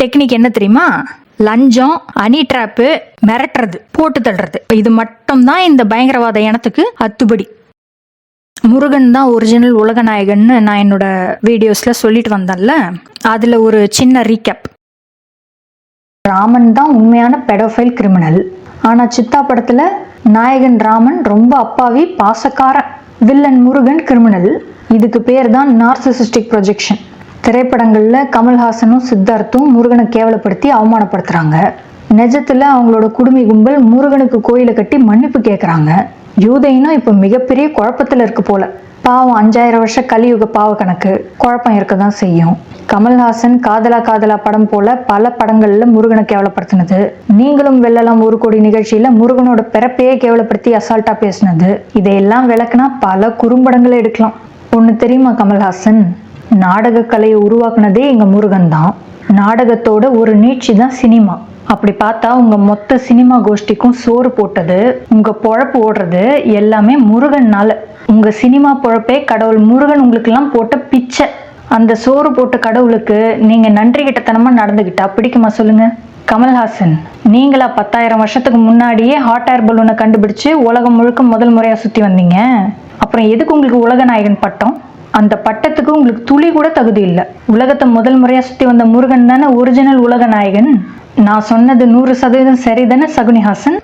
டெக்னிக் என்ன தெரியுமா? லஞ்சம், அனி டிராப்பு, மிரட்டுறது, போட்டு தள்ளுறது. இது மட்டும் தான் இந்த பயங்கரவாத இனத்துக்கு அத்துபடி. முருகன் தான் ஒரிஜினல் உலகநாயகன்னு நான் என்னோட வீடியோஸ்ல சொல்லிட்டு வந்தேன்ல, அதுல ஒரு சின்ன ரீகேப். ராமன் தான் உண்மையான பெடோஃபைல் கிரிமினல். ஆனா சித்தா படத்துல நாயகன் ராமன் ரொம்ப அப்பாவி, பாசக்காரன். Villain Murugan criminal. இதுக்கு பேர் தான் நார்சிசிஸ்டிக் ப்ரொஜெக்ஷன். திரைப்படங்கள்ல கமல்ஹாசனும் சித்தார்த்தும் முருகனை கேவலப்படுத்தி அவமானப்படுத்துறாங்க. நிஜத்துல அவங்களோட குடுமி கும்பல் முருகனுக்கு கோயிலை கட்டி மன்னிப்பு கேட்கறாங்க. யூதைனும் இப்ப மிகப்பெரிய குழப்பத்துல இருக்கு போல. பாவம் 5000 வருஷ கலியுக பாவ கணக்கு, குழப்பம் இருக்கதான் செய்யும். கமல்ஹாசன் காதலா காதலா படம் போல பல படங்கள்ல முருகனை கேவலப்படுத்தினது, நீங்களும் வெல்லலாம் 1 கோடி நிகழ்ச்சியில முருகனோட பிறப்பையே கேவலப்படுத்தி அசால்ட்டா பேசினது, இதையெல்லாம் விளக்குனா பல குறும்படங்களை எடுக்கலாம். ஒண்ணு தெரியுமா கமல்ஹாசன்? நாடக கலையை உருவாக்குனதே எங்க முருகன் தான். நாடகத்தோட ஒரு நீட்சி தான் சினிமா. அப்படி பார்த்தா உங்க மொத்த சினிமா கோஷ்டிக்கும் சோறு போட்டது, உங்க பொழப்பு ஓடுறது எல்லாமே முருகன்னால. உங்க சினிமா பொழப்பே கடவுள் முருகன் உங்களுக்கு எல்லாம் போட்ட பிச்சை. அந்த சோறு போட்ட கடவுளுக்கு நீங்க நன்றி கிட்டத்தனமா நடந்துகிட்டா பிடிக்குமா சொல்லுங்க? கமல்ஹாசன், நீங்களா 10,000 வருஷத்துக்கு முன்னாடியே ஹாட் ஏர் பலூனை கண்டுபிடிச்சு உலகம் முழுக்க முதல் முறையா சுத்தி வந்தீங்க? அப்புறம் எதுக்கு உங்களுக்கு உலகநாயகன் பட்டம்? அந்த பட்டத்துக்கு உங்களுக்கு துளி கூட தகுதி இல்லை. உலகத்தை முதல் முறையா சுத்தி வந்த முருகன் தானே ஒரிஜினல் உலகநாயகன். நான் சொன்னது 100% சரிதானே சகுனிஹாசன்?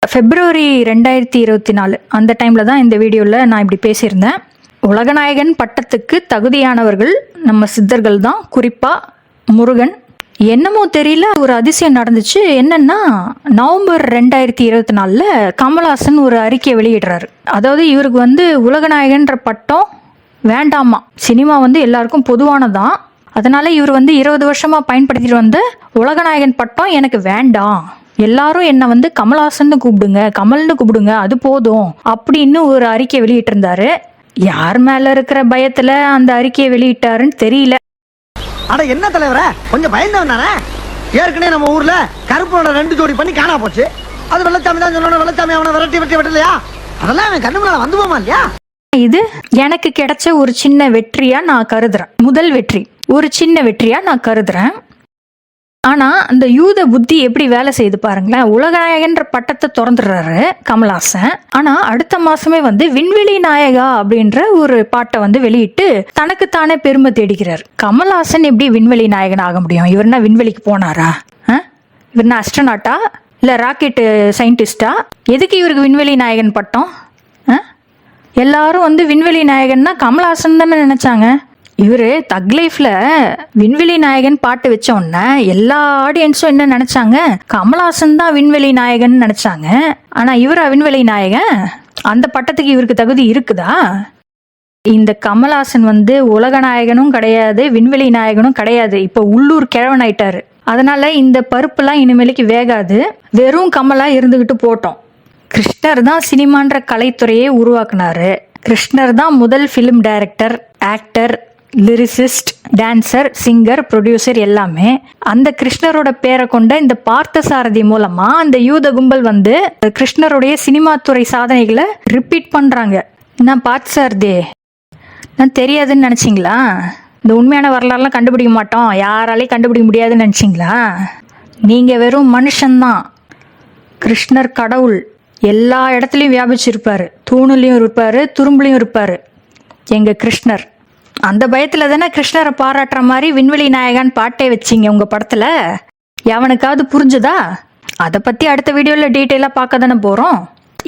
February 2024 அந்த டைம்ல தான் இந்த வீடியோல நான் இப்படி பேசியிருந்தேன். உலகநாயகன் பட்டத்துக்கு தகுதியானவர்கள் நம்ம சித்தர்கள் தான், குறிப்பா முருகன். என்னமோ தெரியல, ஒரு அதிசயம் நடந்துச்சு. என்னன்னா, நவம்பர் 2024 கமல்ஹாசன் ஒரு அறிக்கையை வெளியிடுறாரு. அதாவது இவருக்கு உலகநாயகன்ற பட்டம் வேண்டாமா, சினிமா எல்லாருக்கும் பொதுவானதான், அதனால இவர் 20 வருஷமா பயன்படுத்திட்டு வந்த உலகநாயகன் பட்டம் எனக்கு வேண்டாம், எல்லாரும் என்ன கமல்ஹாசன் கூப்பிடுங்க, கமல்னு கூப்பிடுங்க, அது போதும் அப்படின்னு ஒரு அறிக்கை வெளியிட்டு இருந்தாரு. யார் மேல இருக்கிற பயத்துல அந்த அறிக்கையை வெளியிட்டாருன்னு தெரியல. அட என்ன தலைவர, கொஞ்சம் பயந்தவன் தானே. ஏற்கனவே நம்ம ஊர்ல கருப்பனோட 2 ஜோடி பண்ணி காணா போச்சு. அது வெள்ளச்சாமி தான் சொன்னோட, வெள்ளச்சாமி அவனை விரட்டி விட்டலையா? அதெல்லாம் அவன் கண்ணு முன்னால வந்து போமா இல்லையா? இது எனக்கு கிடைச்ச ஒரு சின்ன வெற்றியா நான் கருதுறேன். முதல் வெற்றி, ஒரு சின்ன வெற்றியா நான் கருதுறேன். ஆனா அந்த யூத புத்தி எப்படி வேலை செய்து பாருங்களேன். உலகநாயகன்ற பட்டத்தை திறந்துடுறாரு கமல்ஹாசன். ஆனா அடுத்த மாசமே விண்வெளி நாயகா அப்படின்ற ஒரு பாட்டை வெளியிட்டு தனக்குத்தானே பெருமை தேடிக்கிறார். கமல்ஹாசன் எப்படி விண்வெளி நாயகன் ஆக முடியும்? இவர்னா விண்வெளிக்கு போனாரா? இவர்னா அஸ்ட்ரோநாட்டா இல்ல ராக்கெட் சயின்டிஸ்டா? எதுக்கு இவருக்கு விண்வெளி நாயகன் பட்டம்? எல்லாரும் விண்வெளி நாயகன்னா கமல்ஹாசன் தானே நினைச்சாங்க. இவரு தக் லைஃப்ல விண்வெளி நாயகன் பாட்டு வச்ச உடனே எல்லா ஆடியன்ஸும் என்ன நினைச்சாங்க? கமல்ஹாசன் தான் விண்வெளி நாயகன் நினைச்சாங்க. ஆனா இவரா விண்வெளி நாயகன்? அந்த பட்டத்துக்கு இவருக்கு தகுதி இருக்குதா? இந்த கமல்ஹாசன் உலக நாயகனும் கிடையாது, விண்வெளி நாயகனும் கிடையாது, இப்ப உள்ளூர் கிழவன் ஆயிட்டாரு. அதனால இந்த பருப்புலாம் இனிமேலுக்கு வேகாது, வெறும் கமலா இருந்துகிட்டு போட்டோம். கிருஷ்ணர் தான் சினிமான்ற கலைத்துறையை உருவாக்குனாரு. கிருஷ்ணர் தான் முதல் film director, actor, lyricist, dancer, singer, producer எல்லாமே. அந்த கிருஷ்ணரோட பேரை கொண்ட இந்த பார்த்தசாரதி மூலமா அந்த யூத கும்பல் கிருஷ்ணருடைய சினிமா துறை சாதனைகளை ரிப்பீட் பண்றாங்க. நான் பார்த்தசாரதி நான் தெரியாதுன்னு நினைச்சிங்களா? இந்த உண்மையான வரலாறுலாம் கண்டுபிடிக்க மாட்டோம், யாராலையும் கண்டுபிடிக்க முடியாதுன்னு நினைச்சிங்களா? நீங்க வெறும் மனுஷன்தான். கிருஷ்ணர் கடவுள், எல்லா இடத்துலையும் வியாபிச்சிருப்பாரு, தூணுலையும் இருப்பாரு, துரும்புலையும் இருப்பாரு எங்க கிருஷ்ணர். அந்த பயத்துல தானே கிருஷ்ணரை பாராட்டுற மாதிரி விண்வெளி நாயகன் பாட்டே வச்சிங்க உங்க படத்துல. எவனுக்காவது புரிஞ்சுதா? அதை பத்தி அடுத்த வீடியோல டீட்டெயிலா பார்க்க தானே போறோம்.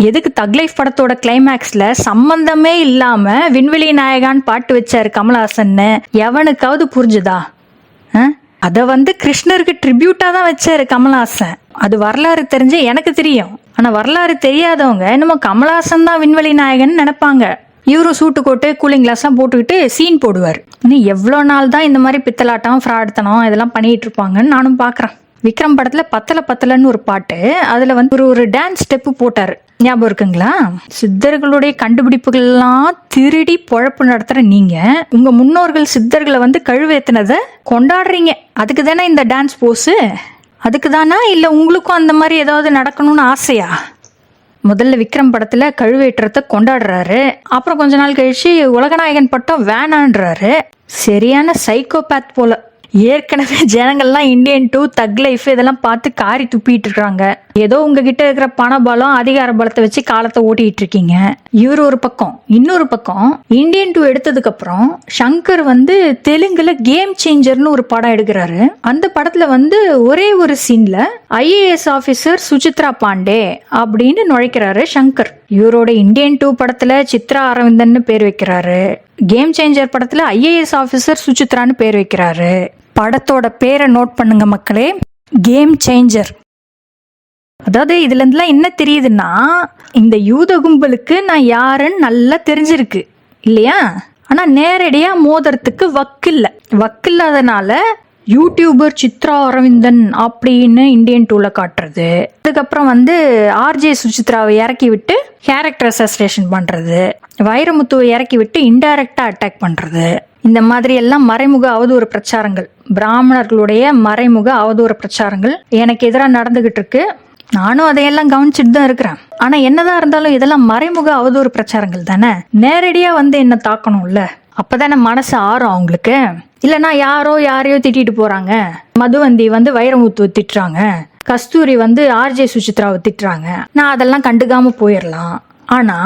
எதுக்கு தக் லைஃப் படத்தோட கிளைமேக்ஸ்ல சம்பந்தமே இல்லாம விண்வெளி நாயகான் பாட்டு வச்சாரு கமல்ஹாசன், எவனுக்காவது புரிஞ்சுதா? அத கிருஷ்ணருக்கு ட்ரிபியூட்டா தான் வச்சாரு கமல்ஹாசன். அது வரலாறு தெரிஞ்ச எனக்கு தெரியும். ஆனா வரலாறு தெரியாதவங்க என்னமோ கமல்ஹாசன் தான் விண்வெளி நாயகன் நினைப்பாங்க. இவரும் சூட்டு கோட்டு கூலிங் கிளாஸ்லாம் போட்டுக்கிட்டு சீன் போடுவார். இன்னும் எவ்வளோ நாள் தான் இந்த மாதிரி பித்தலாட்டம், ஃப்ராட்தனம் இதெல்லாம் பண்ணிட்டு இருப்பாங்கன்னு நானும் பார்க்குறேன். விக்ரம் படத்துல பத்தலன்னு ஒரு பாட்டு, அதுல ஒரு டான்ஸ் ஸ்டெப்பு போட்டாரு, ஞாபகம் இருக்குங்களா? சித்தர்களுடைய கண்டுபிடிப்புகள்லாம் திருடி பொழப்பு நடத்துற நீங்க உங்க முன்னோர்கள் சித்தர்களை கழுவேத்தினதை கொண்டாடுறீங்க. அதுக்கு தானே இந்த டான்ஸ் போஸு? அதுக்கு தானா? இல்லை உங்களுக்கும் அந்த மாதிரி ஏதாவது நடக்கணும்னு ஆசையா? முதல்ல விக்ரம் படத்துல கழுவேற்றத்தை கொண்டாடுறாரு, அப்புறம் கொஞ்ச நாள் கழிச்சு உலகநாயகன் பட்டம் வேணான்றாரு. சரியான சைக்கோபேத் போல. ஏற்கனவே ஜனங்கள்லாம் இந்தியன் 2 தக் லைஃப் இதெல்லாம் பார்த்து காரி துப்பிட்டு இருக்காங்க. ஏதோ உங்ககிட்ட இருக்கிற பண பலம் அதிகார பலத்தை வச்சு காலத்தை ஓட்டிட்டு இருக்கீங்க. இவர் ஒரு பக்கம். இன்னொரு பக்கம் இந்தியன் 2 எடுத்ததுக்கு அப்புறம் சங்கர் வந்து தெலுங்குல கேம் சேஞ்சர்னு ஒரு படம் எடுக்கிறாரு. அந்த படத்துல வந்து ஒரே ஒரு சீன்ல IAS ஆபீசர் சுசித்ரா பாண்டே அப்படின்னு நுழைக்கிறாரு சங்கர். இவரோட இந்தியன் 2 படத்துல சித்ரா அரவிந்தன் பேர் வைக்கிறாரு. கேம் சேஞ்சர் படத்துல IAS ஆபீசர் சுசித்ரான்னு பேர் வைக்கிறாரு. படத்தோட பேரை நோட் பண்ணுங்க மக்களே, கேம் சேஞ்சர். அதாவது இதுல இருந்துலாம் என்ன தெரியுதுன்னா, இந்த யூத கும்பலுக்கு நான் யாருன்னு நல்லா தெரிஞ்சிருக்கு இல்லையா? ஆனா நேரடியா மோதுறதுக்கு வக்கில்லாதனால யூடியூபர் சித்ரா அரவிந்தன் அப்படின்னு இந்தியன் 2ல காட்டுறது, அதுக்கப்புறம் வந்து RJ சுசித்ராவை இறக்கி விட்டு கேரக்டர் அசோசியேஷன் பண்றது, வைரமுத்துவை இறக்கி விட்டு இன்டைரக்டா அட்டாக் பண்றது, இந்த மாதிரி எல்லாம் மறைமுக அவதூறு பிரச்சாரங்கள், பிராமணர்களுடைய மறைமுக அவதூறு பிரச்சாரங்கள் எனக்கு எதிராக நடந்துகிட்டு இருக்கு. நானும் அதையெல்லாம் கவனிச்சுட்டு தான் இருக்கிறேன். ஆனா என்னதான் இருந்தாலும் இதெல்லாம் மறைமுக அவதூறு பிரச்சாரங்கள் தானே. நேரடியா வந்து என்ன தாக்கணும்ல, அப்பதானே மனசு ஆறும் அவங்களுக்கு. இல்லைன்னா யாரையோ திட்டிட்டு போறாங்க. மதுவந்தி வந்து வைரமுத்துவை திட்டுறாங்க, கஸ்தூரி வந்து RJ சுசித்ராவை திட்டுறாங்க, நான் அதெல்லாம் கண்டுக்காம போயிடலாம். ஆனா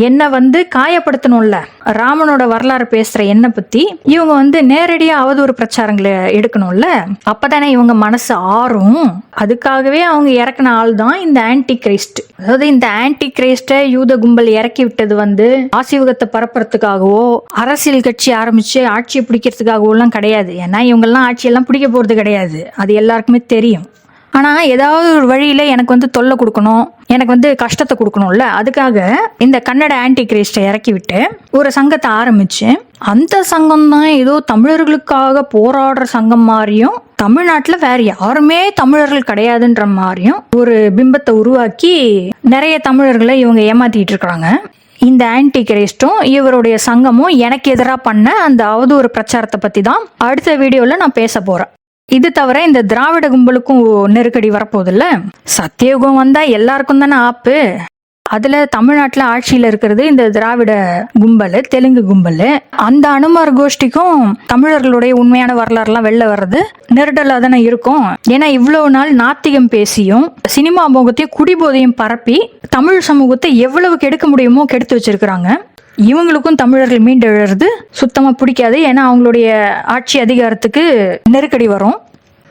என்ன வந்து காயப்படுத்தணும்ல, ராமனோட வரலாறு பேசுற என்ன பத்தி இவங்க வந்து நேரடியா அவதூறு பிரச்சாரங்களை எடுக்கணும்ல, அப்பதானே இவங்க மனசு ஆறும். அதுக்காகவே அவங்க இறக்குன ஆள் தான் இந்த ஆன்டி கிரைஸ்ட். அதாவது இந்த ஆன்டி கிரைஸ்ட யூத கும்பல் இறக்கி விட்டது வந்து ஆசீவகத்தை பரப்புறதுக்காகவோ அரசியல் கட்சி ஆரம்பிச்சு ஆட்சியை பிடிக்கிறதுக்காகவோ எல்லாம் கிடையாது. ஏன்னா இவங்க எல்லாம் ஆட்சியெல்லாம் பிடிக்க போறது கிடையாது, அது எல்லாருக்குமே தெரியும். ஆனா ஏதாவது ஒரு வழியில எனக்கு வந்து தொல்லை கொடுக்கணும், எனக்கு வந்து கஷ்டத்தை கொடுக்கணும்ல, அதுக்காக இந்த கன்னட ஆன்டி கிரைஸ்டை இறக்கி விட்டு ஒரு சங்கத்தை ஆரம்பிச்சு, அந்த சங்கம் தான் ஏதோ தமிழர்களுக்காக போராடுற சங்கம் மாதிரியும், தமிழ்நாட்டுல வேற யாருமே தமிழர்கள் கிடையாதுன்ற மாதிரியும் ஒரு பிம்பத்தை உருவாக்கி நிறைய தமிழர்களை இவங்க ஏமாத்திட்டு இருக்காங்க. இந்த ஆன்டி கிரைஸ்டும் இவருடைய சங்கமும் எனக்கு எதிராக பண்ண அந்த அவதூறு பிரச்சாரத்தை பத்தி தான் அடுத்த வீடியோல நான் பேச போறேன். இது தவிர இந்த திராவிட கும்பலுக்கும் நெருக்கடி வரப்போகுதுல்ல. சத்தியயுகம் வந்தா எல்லாருக்கும் தானே ஆப்பு. அதுல தமிழ்நாட்டுல ஆட்சியில இருக்கிறது இந்த திராவிட கும்பல், தெலுங்கு கும்பல். அந்த அனுமார் கோஷ்டிக்கும் தமிழர்களுடைய உண்மையான வரலாறுலாம் வெளில வர்றது நெருடலா தானே இருக்கும். ஏன்னா இவ்வளவு நாள் நாத்திகம் பேசியும் சினிமா முகத்தையும் குடிபோதையும் பரப்பி தமிழ் சமூகத்தை எவ்வளவு கெடுக்க முடியுமோ கெடுத்து வச்சிருக்கிறாங்க. இவங்களுக்கும் தமிழர்கள் மீண்டெழுறது சுத்தமா பிடிக்காது. ஏன்னா அவங்களுடைய ஆட்சி அதிகாரத்துக்கு நெருக்கடி வரும்.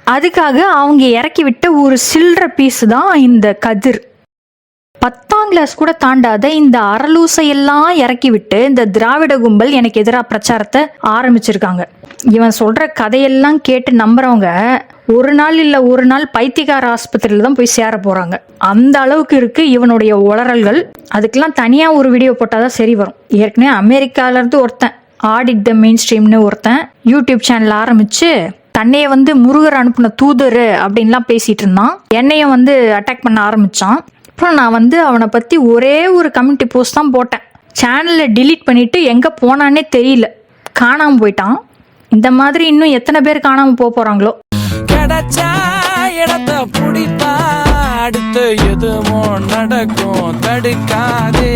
அதுக்காக அவங்க இறக்கி விட்ட ஒரு சில்லற பீஸ் தான் இந்த கதிர். 10ஆம் கிளாஸ் கூட தாண்டாத இந்த அரலூசையெல்லாம் இறக்கி விட்டு இந்த திராவிட கும்பல் எனக்கு எதிராக பிரச்சாரத்தை ஆரம்பிச்சிருக்காங்க. இவன் சொல்ற கதையெல்லாம் கேட்டு நம்புறவங்க ஒரு நாள் இல்ல ஒரு நாள் பைத்தியக்கார ஆஸ்பத்திரியில தான் போய் சேர போறாங்க. அந்த அளவுக்கு இருக்கு இவனுடைய உளறல்கள். அதுக்கெல்லாம் தனியா ஒரு வீடியோ போட்டாதான் சரி வரும். ஏற்கனவே அமெரிக்கால இருந்து ஒருத்தன் ஆடிட் த மெயின் ஸ்ட்ரீம்னு ஒருத்தன் யூடியூப் சேனல் ஆரம்பிச்சு தன்னைய வந்து முருகர் அனுப்புன தூதரு அப்படின்லாம் பேசிட்டு இருந்தான். என்னையும் வந்து அட்டாக் பண்ண ஆரம்பிச்சான். அப்புறம் நான் வந்து அவனை பத்தி ஒரே ஒரு கம்யூனிட்டி போஸ்ட் தான் போட்டேன். சேனலை டிலீட் பண்ணிட்டு எங்க போனானே தெரியல, காணாம போயிட்டான். இந்த மாதிரி இன்னும் எத்தனை பேர் காணாம போறாங்களோ. கிடைச்சா இடத்தை பிடிப்பா, அடுத்து எதுவும் நடக்கும் தடுக்காதே.